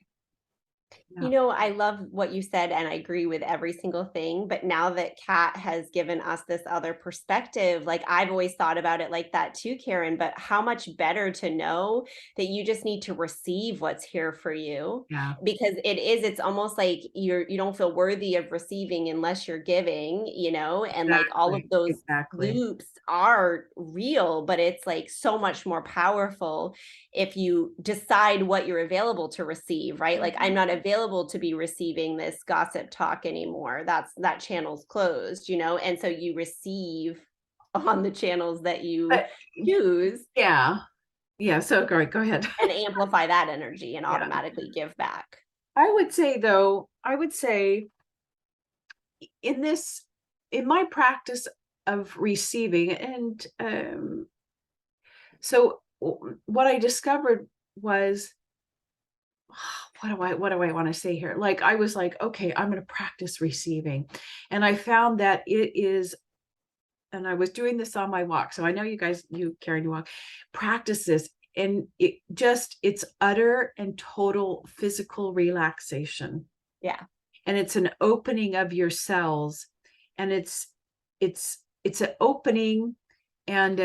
Yeah. You know, I love what you said, and I agree with every single thing. But now that Kat has given us this other perspective, like I've always thought about it like that too, Karen. But how much better to know that you just need to receive what's here for you, Yeah. because it's almost like you don't feel worthy of receiving unless you're giving, and like all of Exactly. those Exactly. loops are real, but it's like so much more powerful if you decide what you're available to receive, right? Like I'm not available to be receiving this gossip talk anymore. That channel's closed, and so you receive on the channels that you But choose yeah. Yeah. So go ahead. and amplify that energy and Yeah. automatically give back. I would say though, in my practice of receiving, and so what I discovered was, what do I want to say here? Like I was like, okay, I'm going to practice receiving. And I found that it is, and I was doing this on my walk. So I know you Karen, you walk, practice this. And it's utter and total physical relaxation. Yeah. And it's an opening of your cells. And it's an opening and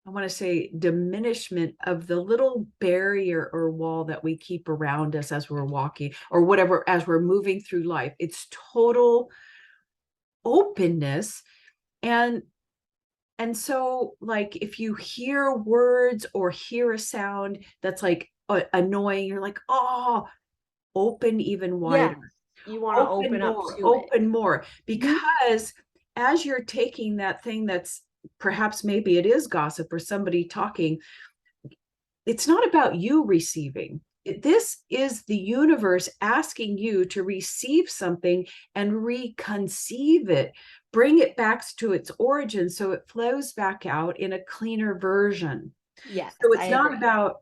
I want to say diminishment of the little barrier or wall that we keep around us as we're walking or whatever, as we're moving through life. It's total openness. And so like if you hear words or hear a sound that's like annoying, you're like, oh, open even Yeah. wider, You want to open up to it. open more, because as you're taking that thing that's perhaps maybe it is gossip or somebody talking, it's not about you receiving. This is the universe asking you to receive something and reconceive it, bring it back to its origin so it flows back out in a cleaner version. Yes, So I it's not agree. about,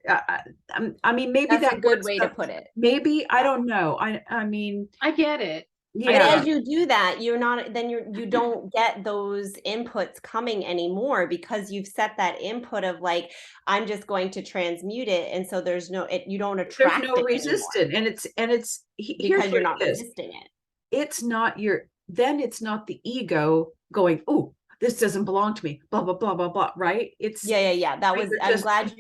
I mean, maybe That's that a good word way to stuff, put it. maybe, I Yeah. don't know. I mean, I get it. I But yeah, as get it. you do that, you don't get those inputs coming anymore because you've set that input of like, I'm just going to transmute it. And so you don't there's attract no it anymore resistance. And here's because what you're not it is. resisting it. It's not the ego going, oh, this doesn't belong to me, blah, blah, blah, blah, blah, right? Yeah. Right, you're I'm just, glad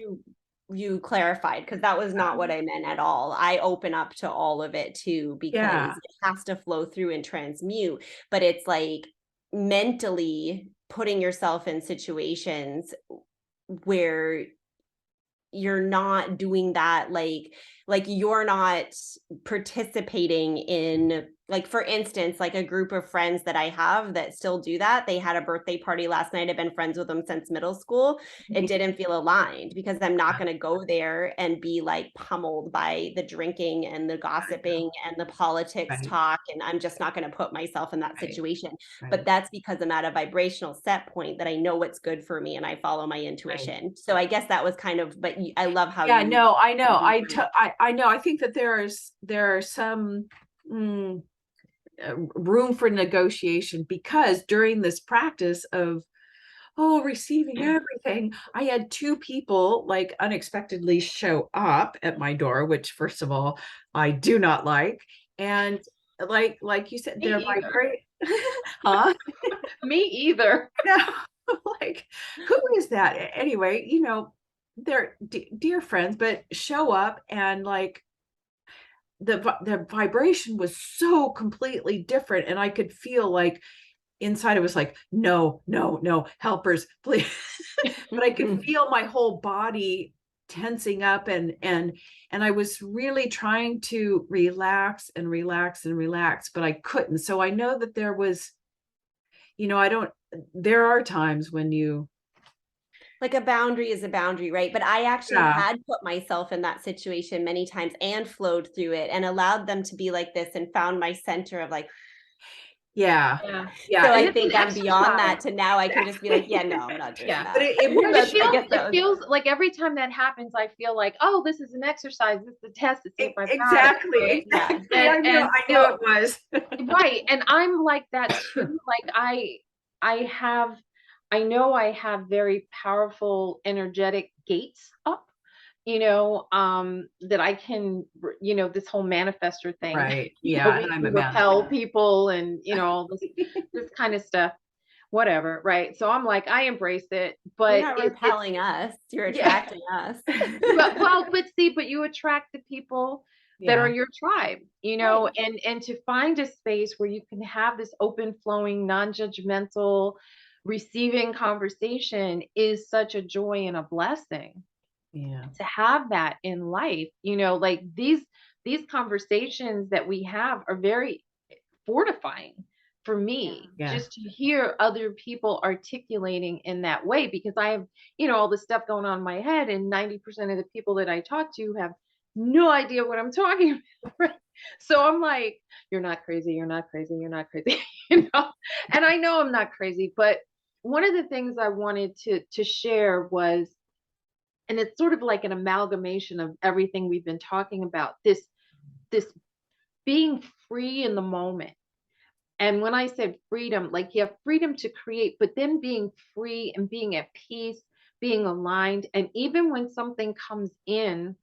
you clarified, because that was not what I meant at all. I open up to all of it too, because yeah, it has to flow through and transmute, but it's like mentally putting yourself in situations where you're not doing that, like you're not participating in, like for instance, like a group of friends that I have that still do that. They had a birthday party last night. I've been friends with them since middle school. It didn't feel aligned because I'm not going to go there and be like pummeled by the drinking and the gossiping and the politics right, talk, and I'm just not going to put myself in that right, situation. But right, that's because I'm at a vibrational set point that I know what's good for me and I follow my right. intuition. So I guess that was kind of, but I love how Yeah, you no, I know. reframe. I know. I think that there are some room for negotiation, because during this practice of receiving everything, I had two people like unexpectedly show up at my door, which first of all I do not like. And like you said, Me they're either. vibrate. Huh? Me either. No. Like, who is that anyway? They're dear friends, but show up, and like the vibration was so completely different, and I could feel like inside it was like, no, no, no, helpers, please. But I could feel my whole body tensing up, and I was really trying to relax and relax and relax, but I couldn't. So I know that there was, I don't, there are times when Like a boundary is a boundary, right? But I actually yeah, had put myself in that situation many times and flowed through it and allowed them to be like this and found my center of like, yeah, Yeah. yeah. so And I it's an think I'm beyond exercise. that to now I can just be like, yeah, no, I'm not doing Yeah. But that. It really, I feels guess that it was, feels like every time that happens, I feel like, oh, this is an exercise. This is a test to see if I've got it. exactly, Right. yeah. exactly. I knew, And I knew so it was. right. And I'm like that too. Like I have I know I have very powerful energetic gates up that I can, this whole manifestor thing, Right. Yeah. And we I'm can a repel manifestor. people and, all this kind of stuff, whatever. Right. So I'm like, I embrace it, You're but not it's, repelling us, you're yeah. attracting us. But see, but you attract the people that are Yeah. your tribe, Right. and to find a space where you can have this open flowing, non-judgmental, receiving conversation is such a joy and a blessing Yeah. to have that in life. Like these conversations that we have are very fortifying for Yeah. me, Yeah. just to hear other people articulating in that way, because I have, all this stuff going on in my head, and 90% of the people that I talk to have no idea what I'm talking about. So I'm like, you're not crazy, you're not crazy, you're not crazy, And I know I'm not crazy, but one of the things I wanted to share was, and it's sort of like an amalgamation of everything we've been talking about, this being free in the moment. And when I said freedom, like you have freedom to create, but then being free and being at peace, being aligned. And even when something comes in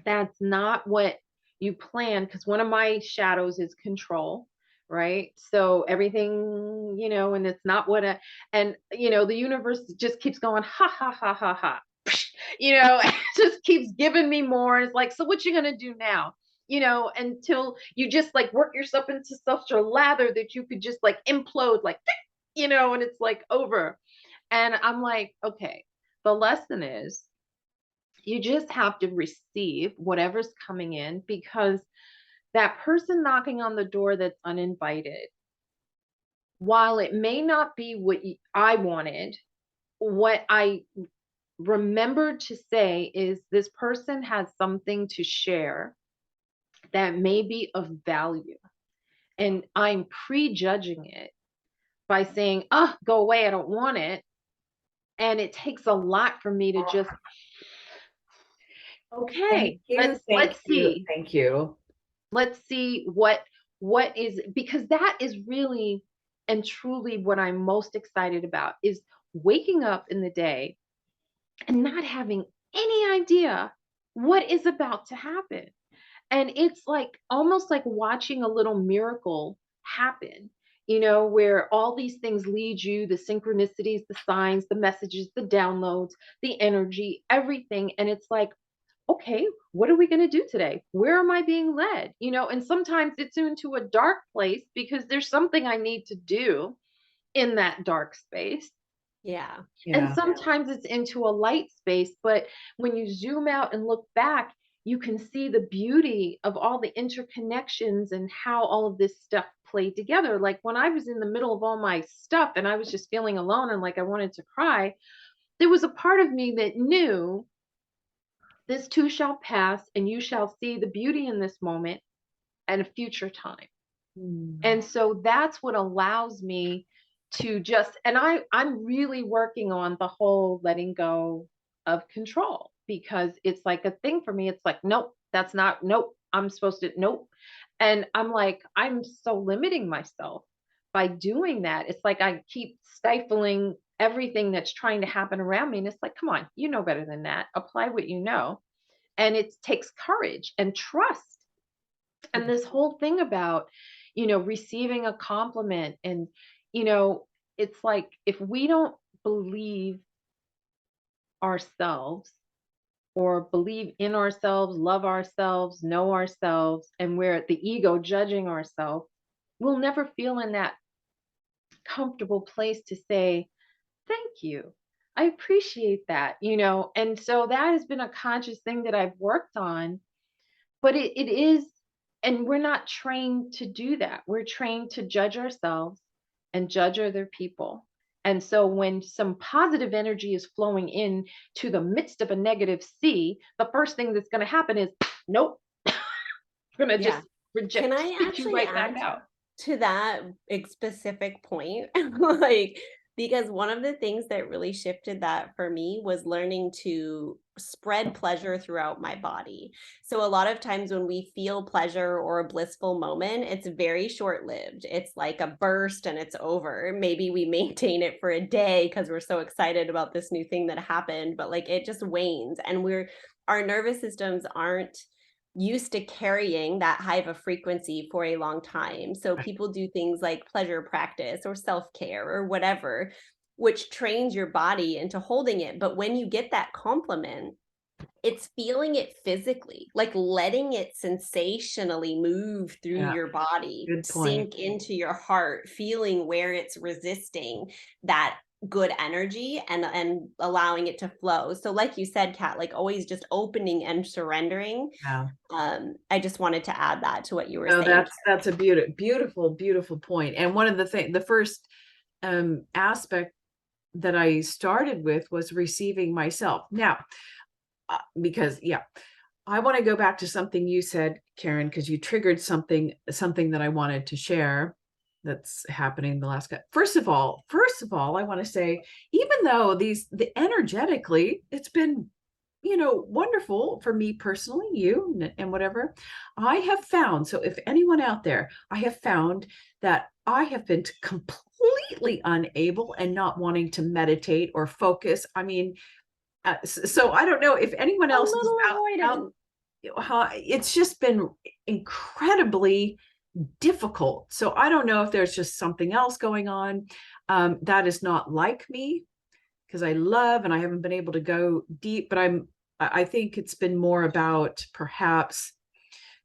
that's not what you plan, because one of my shadows is control, right? So everything, and it's not what and the universe just keeps going, ha ha ha ha ha. It just keeps giving me more. And it's like, so what you gonna do now? Until you just like work yourself into such a lather that you could just like implode, like, and it's like over. And I'm like, okay, the lesson is you just have to receive whatever's coming in, because that person knocking on the door that's uninvited, while it may not be what I wanted, what I remembered to say is this person has something to share that may be of value. And I'm prejudging it by saying, oh, go away, I don't want it. And it takes a lot for me to just, Thank okay, you. let's Thank you. see. Thank you. Let's see what is, because that is really and truly what I'm most excited about, is waking up in the day and not having any idea what is about to happen. And it's like almost like watching a little miracle happen, where all these things lead you, the synchronicities, the signs, the messages, the downloads, the energy, everything. And it's like, okay, what are we going to do today? Where am I being led? And sometimes it's into a dark place because there's something I need to do in that dark space. Yeah. And Yeah. sometimes it's into a light space. But when you zoom out and look back, you can see the beauty of all the interconnections and how all of this stuff played together. Like when I was in the middle of all my stuff and I was just feeling alone and like I wanted to cry, there was a part of me that knew this too shall pass, and you shall see the beauty in this moment at a future time. Mm. And so that's what allows me to just, and I'm really working on the whole letting go of control, because it's like a thing for me. It's like, nope, that's not, nope, I'm supposed to, nope. And I'm like, I'm so limiting myself by doing that. It's like I keep stifling everything that's trying to happen around me. And it's like, come on, you know better than that. Apply what you know. And it takes courage and trust. And this whole thing about, receiving a compliment, and, you know, it's like if we don't believe ourselves, or believe in ourselves, love ourselves, know ourselves, and we're at the ego judging ourselves, we'll never feel in that comfortable place to say, thank you. I appreciate that, And so that has been a conscious thing that I've worked on. But it is, and we're not trained to do that. We're trained to judge ourselves and judge other people. And so when some positive energy is flowing in to the midst of a negative sea, the first thing that's going to happen is, nope, I'm going to Yeah. just Can reject, I spit you actually right back add out. to that specific point? Like, because one of the things that really shifted that for me was learning to spread pleasure throughout my body. So a lot of times when we feel pleasure or a blissful moment, it's very short-lived. It's like a burst and it's over. Maybe we maintain it for a day because we're so excited about this new thing that happened, but like it just wanes, and our nervous systems aren't used to carrying that high of a frequency for a long time. So people do things like pleasure practice or self-care or whatever, which trains your body into holding it. But when you get that compliment, it's feeling it physically, like letting it sensationally move through Yeah, your body, good point. sink into your heart, feeling where it's resisting that good energy, and allowing it to flow. So like you said, Kat, like always just opening and surrendering. Yeah. I just wanted to add that to what you were No, saying. that's a beautiful point. And one of the first aspect that I started with was receiving myself. Now, because yeah, I want to go back to something you said, Karen, because you triggered something that I wanted to share that's happening the last. First of all, I want to say, even though the energetically, it's been, wonderful for me personally, you and whatever. I have found, so if anyone out there, I have found that I have been completely unable and not wanting to meditate or focus. I mean, so I don't know if anyone A else is little out. avoidant. It's just been incredibly difficult. So I don't know if there's just something else going on that is not like me, because I love and I haven't been able to go deep, but I think it's been more about perhaps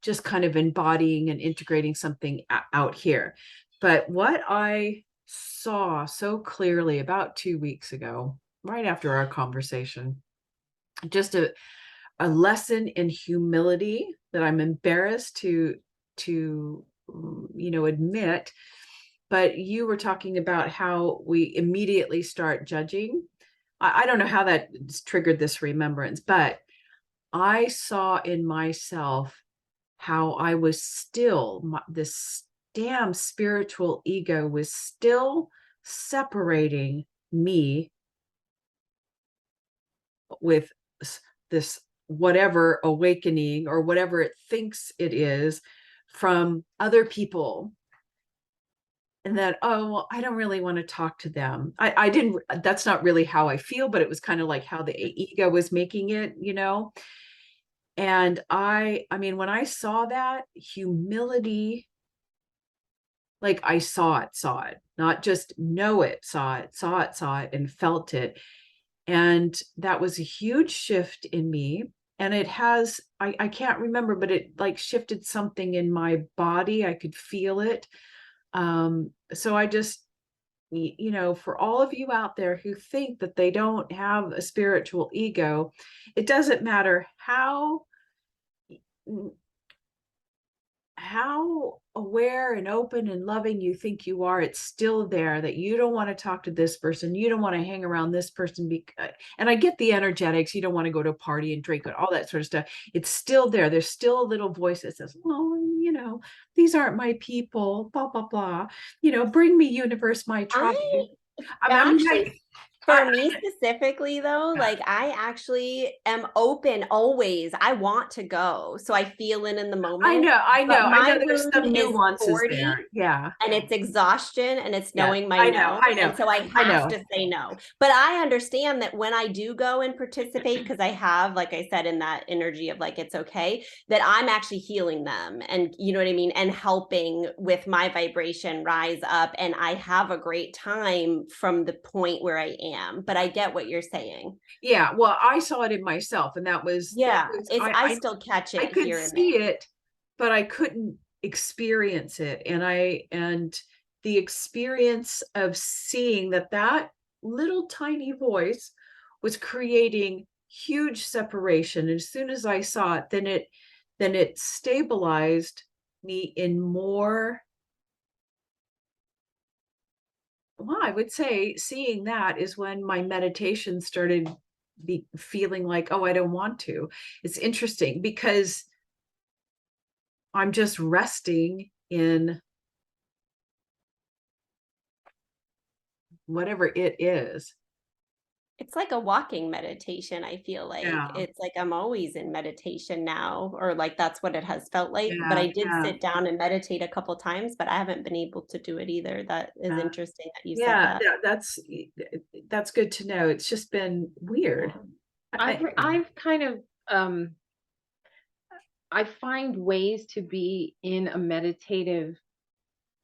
just kind of embodying and integrating something out here. But what I saw so clearly about 2 weeks ago, right after our conversation, just a lesson in humility that I'm embarrassed to admit. But you were talking about how we immediately start judging. I don't know how that triggered this remembrance, but I saw in myself how I was still, this damn spiritual ego was still separating me with this whatever awakening or whatever it thinks it is from other people. And that, oh, well, I don't really want to talk to them. I didn't, that's not really how I feel, but it was kind of like how the ego was making it. And I mean, when I saw that humility, like I saw it, not just know it, saw it, and felt it. And that was a huge shift in me. And it has, I can't remember, but it like shifted something in my body. I could feel it. So I just, for all of you out there who think that they don't have a spiritual ego, it doesn't matter how aware and open and loving you think you are, it's still there, that you don't want to talk to this person, you don't want to hang around this person, because, and I get the energetics, you don't want to go to a party and drink, all that sort of stuff. It's still there. There's still a little voice that says, oh, these aren't my people, blah blah blah, bring me, universe, my tribe. I I mean, actually, I, for me specifically though, like I actually am open always. I want to go. So I feel it in the I moment. know, But I know my there's wound some is nuances 40, there. Yeah. and it's exhaustion, and it's Yes. knowing my I know. no. I know. And so I I have know. to say no. But I understand that when I do go and participate, because I have, like I said, in that energy of like, it's okay, that I'm actually healing them. And you know what I mean? And helping with my vibration rise up. And I have a great time from the point where I am. But I get what you're saying. Yeah. Well, I saw it in myself, and Yeah. It's, I I still catch I it could here and there. see it, but I couldn't experience it. And the experience of seeing that little tiny voice was creating huge separation. And as soon as I saw it, then it stabilized me in more. Well, I would say seeing that is when my meditation started feeling like, oh, I don't want to. It's interesting because I'm just resting in whatever it is. It's like a walking meditation, I feel like. Yeah, It's like I'm always in meditation now, or like that's what it has felt like. But yeah, I did yeah, sit down and meditate a couple times, but I haven't been able to do it either. That is yeah. interesting that you said Yeah, that. that's good to know. It's just been weird. I've kind of I find ways to be in a meditative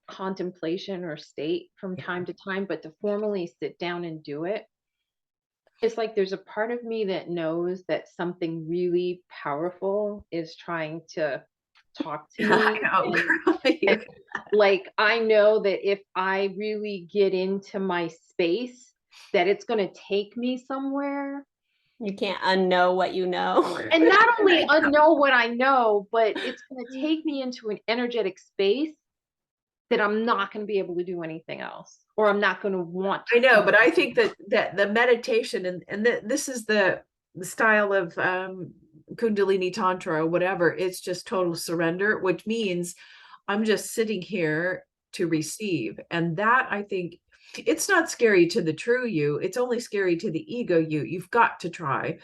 contemplation or state from Yeah. time to time, but to formally sit down and do it, it's like there's a part of me that knows that something really powerful is trying to talk to Yeah, I me. know, girl. And like I know that if I really get into my space, that it's going to take me somewhere. You can't unknow what you know. And not only unknow what I know, but it's going to take me into an energetic space that I'm not going to be able to do anything else, or I'm not going to want I to know, do. but I think that the meditation this is the style of Kundalini Tantra or whatever. It's just total surrender, which means I'm just sitting here to receive. And that, I think, it's not scary to the true you. It's only scary to the ego you. You've got to try,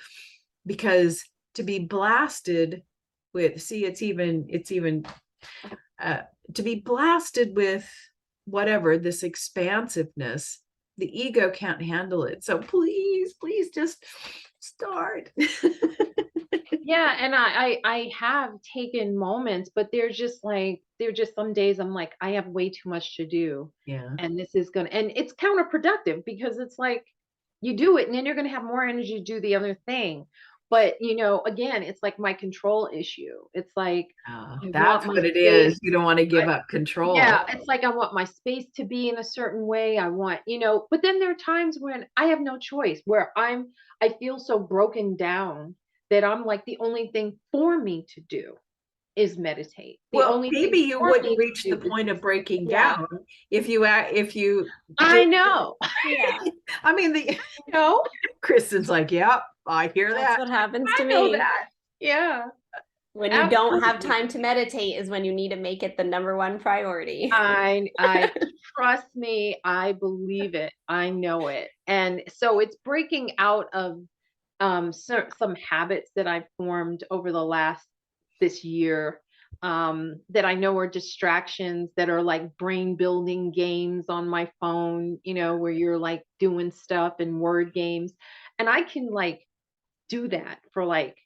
because to be blasted with, see, it's even uh, to be blasted with whatever this expansiveness, the ego can't handle it. So please just start. Yeah, and I have taken moments, but there's just some days I'm like, I have way too much to do. Yeah. And this is gonna and it's counterproductive because it's like you do it and then you're gonna have more energy to do the other thing. But again, it's like my control issue. It's like I That's want my what it space. is. You don't want to I, give up control. yeah, it's like I want my space to be in a certain way. I want, but then there are times when I have no choice, where I feel so broken down that I'm like, the only thing for me to do is meditate. The Well, only maybe thing you for wouldn't me reach to the do is point of breaking Yeah. down if you I did. know. Yeah. I mean, the No, Kristen's like, yep, I hear That's that. what happens I to know me. that. Yeah, When you don't have absolutely. time to meditate is when you need to make it the number one priority. I trust me, I believe it. I know it. And so it's breaking out of some habits that I've formed over the last this year, that I know are distractions, that are like brain building games on my phone, where you're like doing stuff and word games. And I can like do that for like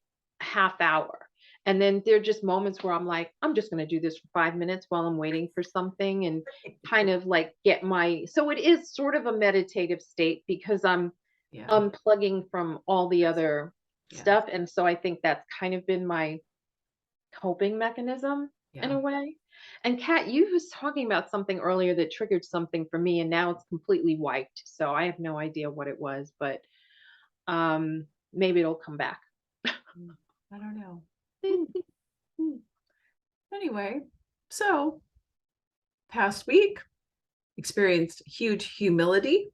a half hour. And then there are just moments where I'm like, I'm just going to do this for 5 minutes while I'm waiting for something, and kind of like so it is sort of a meditative state because I'm Yeah, unplugging from all the other yeah, stuff. And so I think that's kind of been my coping mechanism in yeah. a way. And Kat, you was talking about something earlier that triggered something for me, and now it's completely wiped. So I have no idea what it was, but maybe it'll come back. I don't know. Hmm. Anyway, so past week experienced huge humility.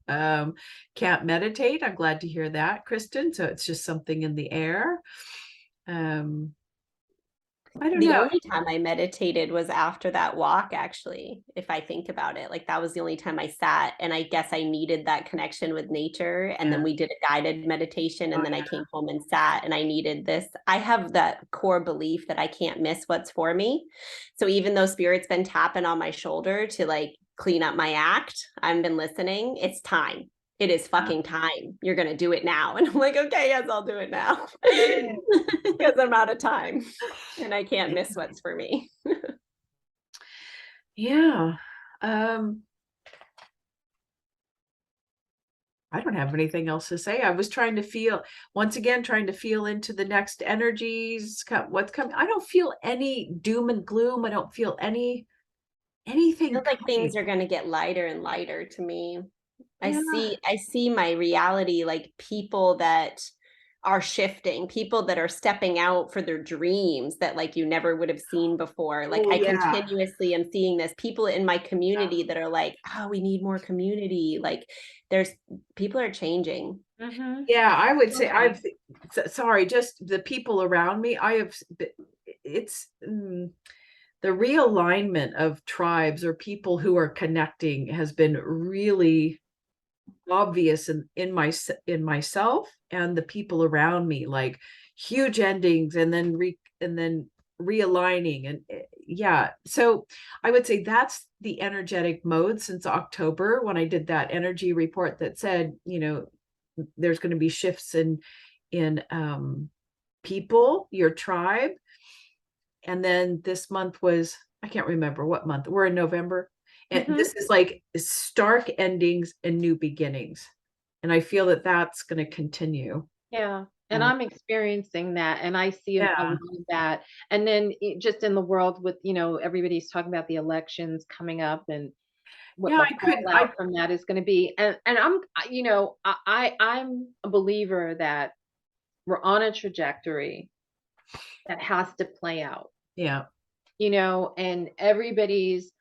Can't meditate. I'm glad to hear that, Kristen. So it's just something in the air. Um, I don't The know. only time I meditated was after that walk, actually, if I think about it. Like that was the only time I sat. And I guess I needed that connection with nature. And then Yeah. we did a guided meditation. Oh, And then I yeah. came home and sat, and I needed this. I have that core belief that I can't miss what's for me. So even though Spirit's been tapping on my shoulder to like clean up my act, I've been listening. It's time. It is fucking time. You're going to do it now. And I'm like, okay, yes, I'll do it now. Because I'm out of time and I can't miss what's for me. Yeah. I don't have anything else to say. I was trying to feel, once again, trying to feel into the next energies, what's coming. I don't feel any doom and gloom. I don't feel anything Feels like coming. things are going to get lighter and lighter to me. Yeah. I see my reality, like people that are shifting, people that are stepping out for their dreams that like you never would have seen before. Like Oh, I yeah. continuously am seeing this, people in my community that are like, oh, we need more community. Like there's people are changing. Mm-hmm. Yeah, I would say Totally. sorry, just the people around me. It's the realignment of tribes or people who are connecting has been really obvious in myself and the people around me, like huge endings and then realigning. And yeah, so I would say that's the energetic mode since October, when I did that energy report that said, there's going to be shifts in people, your tribe. And then this month was, I can't remember what month. We're in November. And Mhm. this is like stark endings and new beginnings. And I feel that that's going to continue. Yeah, and I'm experiencing that, and I see a Yeah. lot of that. And then just in the world with, everybody's talking about the elections coming up and what Yeah, the I could, fallout from that is going to be. And I'm a believer that we're on a trajectory that has to play out. yeah. And everybody's,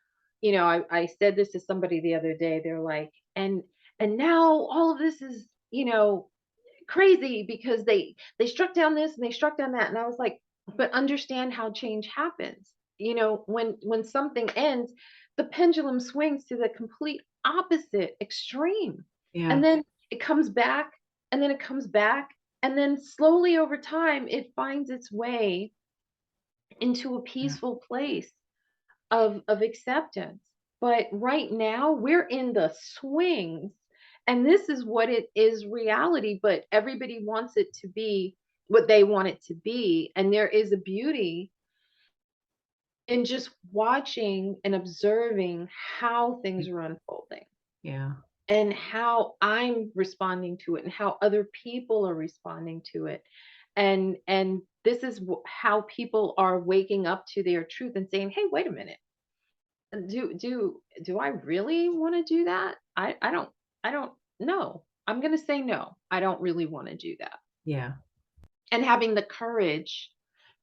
I said this to somebody the other day. They're like, and now all of this is, crazy because they struck down this and they struck down that. And I was like, but understand how change happens. When something ends, the pendulum swings to the complete opposite extreme. Yeah. And then it comes back, and then it comes back, and then slowly over time it finds its way into a Yeah. peaceful place of acceptance. But right now we're in the swings, and this is what it is, reality, but everybody wants it to be what they want it to be. And there is a beauty in just watching and observing how things are unfolding, Yeah. and how I'm responding to it, and how other people are responding to it. And this is how people are waking up to their truth and saying, hey, wait a minute, do I really want to do that? I don't know. I'm going to say no. I don't really want to do that. Yeah. And having the courage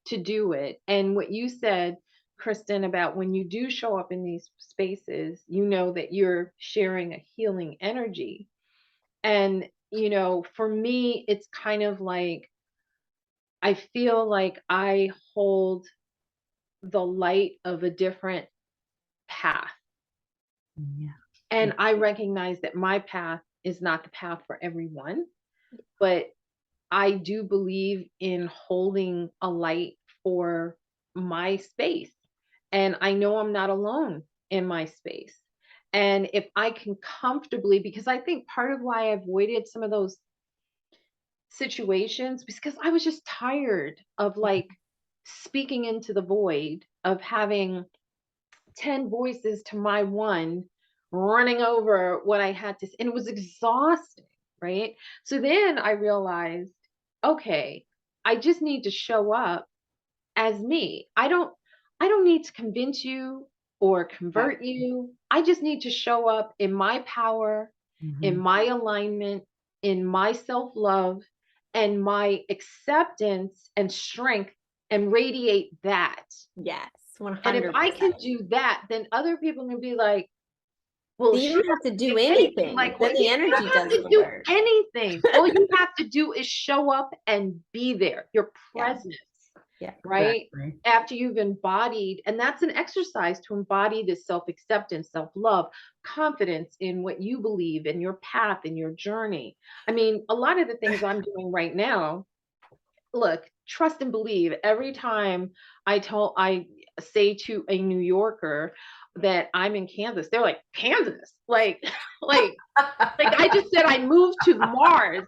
to do it. And what you said, Kristen, about when you do show up in these spaces, that you're sharing a healing energy. And for me, it's kind of like I feel like I hold the light of a different path. Yeah. And I recognize that my path is not the path for everyone, but I do believe in holding a light for my space. And I know I'm not alone in my space. And if I can comfortably, because I think part of why I avoided some of those situations, because I was just tired of like speaking into the void, of having 10 voices to my one running over what I had to say. And it was exhausting, right? So then I realized, okay, I just need to show up as me. I don't need to convince you or Yeah. convert you. I just need to show up in my power, in Mhm. my alignment, in my self-love, and my acceptance and strength, and radiate that. Yes, And if I 100%. can do that, then other people can be like, well, So you she don't have to doesn't do do anything anything. like Then what the you don't energy have does to the do work. anything. All you have to do is show up and be there, your Yeah. presence, Yeah. right? Exactly. After you've embodied, and that's an exercise to embody this self acceptance, self love, confidence in what you believe, in your path, in your journey. I mean, a lot of the things I'm doing right now, look, trust and believe. Every time I say to a New Yorker that I'm in Kansas, they're like, Kansas? Like, like, I just said I moved to Mars.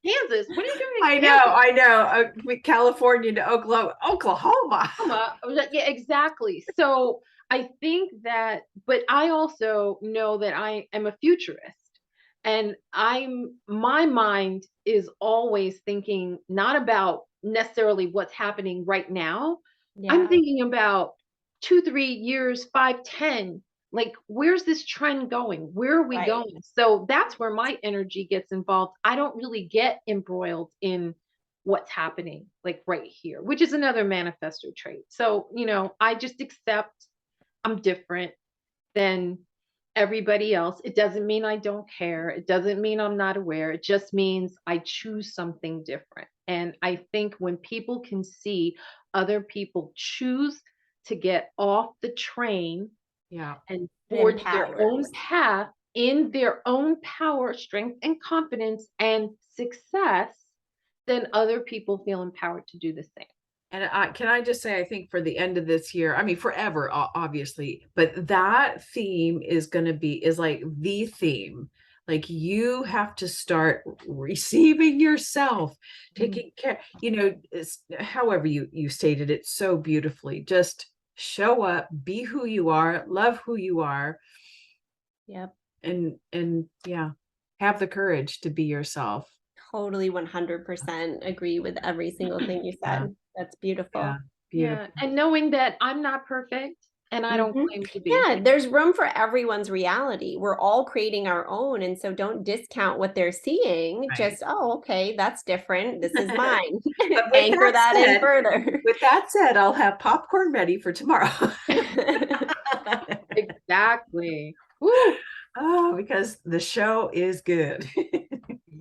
Kansas, what are you doing I in know, Kansas? I know. California to Oklahoma. I was like, yeah, exactly. So I think that, but I also know that I am a futurist. And my mind is always thinking not about necessarily what's happening right now. I'm Yeah. thinking about 2, 3 years, 5, 10. Like, where's this trend going? Where are we Right. going? So that's where my energy gets involved. I don't really get embroiled in what's happening like right here, which is another manifestor trait. So, I just accept I'm different than everybody else. It doesn't mean I don't care. It doesn't mean I'm not aware. It just means I choose something different. And I think when people can see other people choose to get off the train Yeah. and It forge their own empowers. path, in their own power, strength, and confidence and success, then other people feel empowered to do the same. And can I just say, I think for the end of this year, I mean, forever, obviously, but that theme is going to be, is like the theme. Like you have to start receiving yourself, taking care, however you stated it so beautifully. Just show up, be who you are, love who you are. Yep. And yeah, have the courage to be yourself. Totally 100% agree with every single thing you Yeah. said. That's Yeah, beautiful. Yeah. beautiful. And knowing that I'm not perfect and I don't Mhm. claim to be. Yeah, there's room for everyone's reality. We're all creating our own. And so don't discount what they're seeing. Right. Just, oh, okay, that's different. This is mine. But Anchor that in further. with that said, I'll have popcorn ready for tomorrow. Exactly. Woo. Oh, because the show is good.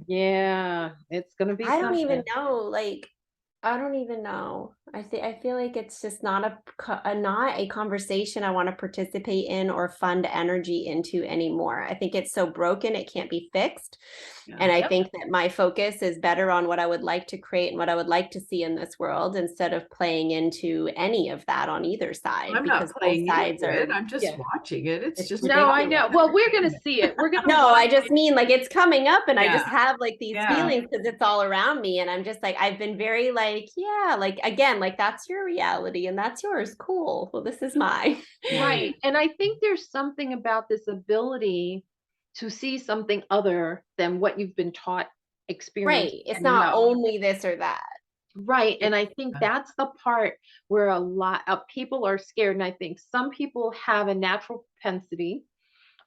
Yeah, it's gonna be I don't even something. know. Like, I don't even know. I feel like it's just not not a conversation I want to participate in or fund energy into anymore. I think it's so broken it can't be fixed. Yeah. And I Yep. think that my focus is better on what I would like to create and what I would like to see in this world instead of playing into any of that on either side, I'm because not both playing sides into are, it. I'm just Yeah. watching it. It's it's just No, I ridiculous. know. Well, we're gonna see it. We're gonna No, watch I just it. mean like it's coming up and I just Yeah. have like these Yeah. feelings because it's all around me. And I'm just like, I've been very like, yeah, like again, like that's your reality and that's yours. Cool. Well, this is mine. Right. And I think there's something about this ability to see something other than what you've been taught, experienced, Right. It's and not know. only this or that. Right. And I think that's the part where a lot of people are scared. And I think some people have a natural propensity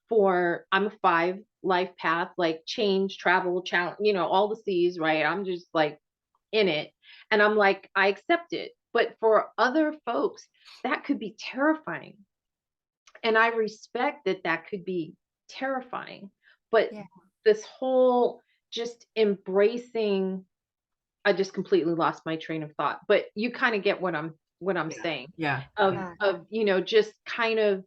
for, I'm a 5 life path, like change, travel, challenge, all the C's, right? I'm just like in it. And I'm like, I accept it. But for other folks, that could be terrifying. And I respect that that could be terrifying. But Yeah. this whole just embracing, I just completely lost my train of thought. But you kind of get what I'm saying Yeah. of Yeah. just kind of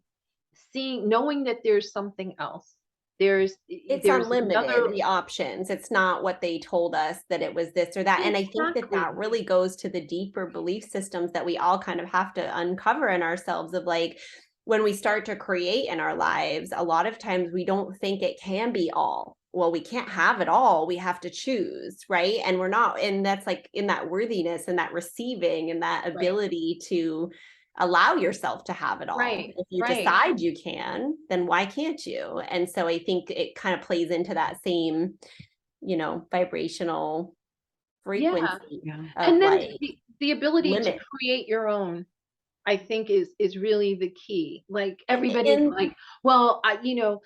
seeing, knowing that there's something else. It's There's unlimited, another. the options. It's not what they told us that it was this or that. And I think that Exactly. that really goes to the deeper belief systems that we all kind of have to uncover in ourselves of like, when we start to create in our lives, a lot of times we don't think it can be all. Well, we can't have it all. We have to choose, right? And we're not, and that's like in that worthiness and that receiving and that Right. ability to allow yourself to have it all. Right. If you Right. decide you can, then why can't you? And so I think it kind of plays into that same, vibrational Yeah. frequency Yeah. of And then like the ability to limit. create your own, I think is really the key. Like everybody's And like, well, the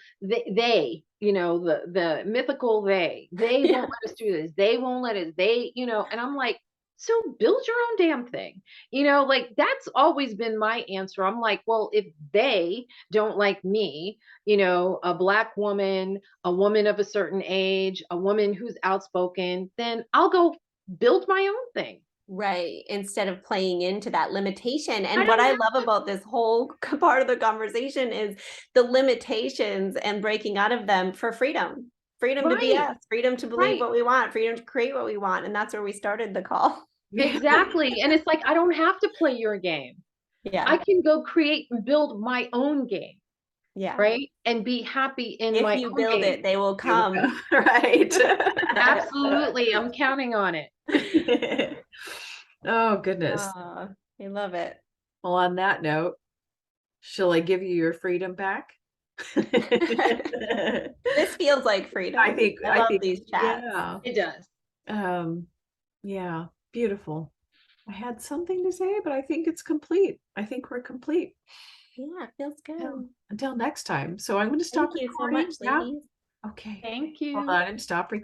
mythical they yeah, won't let us do this. They won't let us. And I'm like, so build your own damn thing. Like that's always been my answer. I'm like, well, if they don't like me, a black woman, a woman of a certain age, a woman who's outspoken, then I'll go build my own thing. right. Instead of playing into that limitation. I And what don't I have love about this whole part of the conversation is the limitations and breaking out of them for freedom. Freedom to be right, us, freedom to believe right. what we want, freedom to create what we want. And that's where we started the call. Exactly, and it's like, I don't have to play your game. I Yeah. can go create and build my own game, Yeah. right? And be happy in If my you own build game. it, they will There we come. go. Right. Absolutely, I'm counting on it. Oh, goodness. I love it. Well, on that note, shall I give you your freedom back? This feels like freedom. I love these chats. Yeah. It does. Yeah, beautiful. I had something to say, but I think it's complete. I think we're complete. Yeah, it feels good. Until next time. So I'm going to Thank stop you so recording. much, Yeah. ladies. Okay. Thank Hold you. on and stop recording.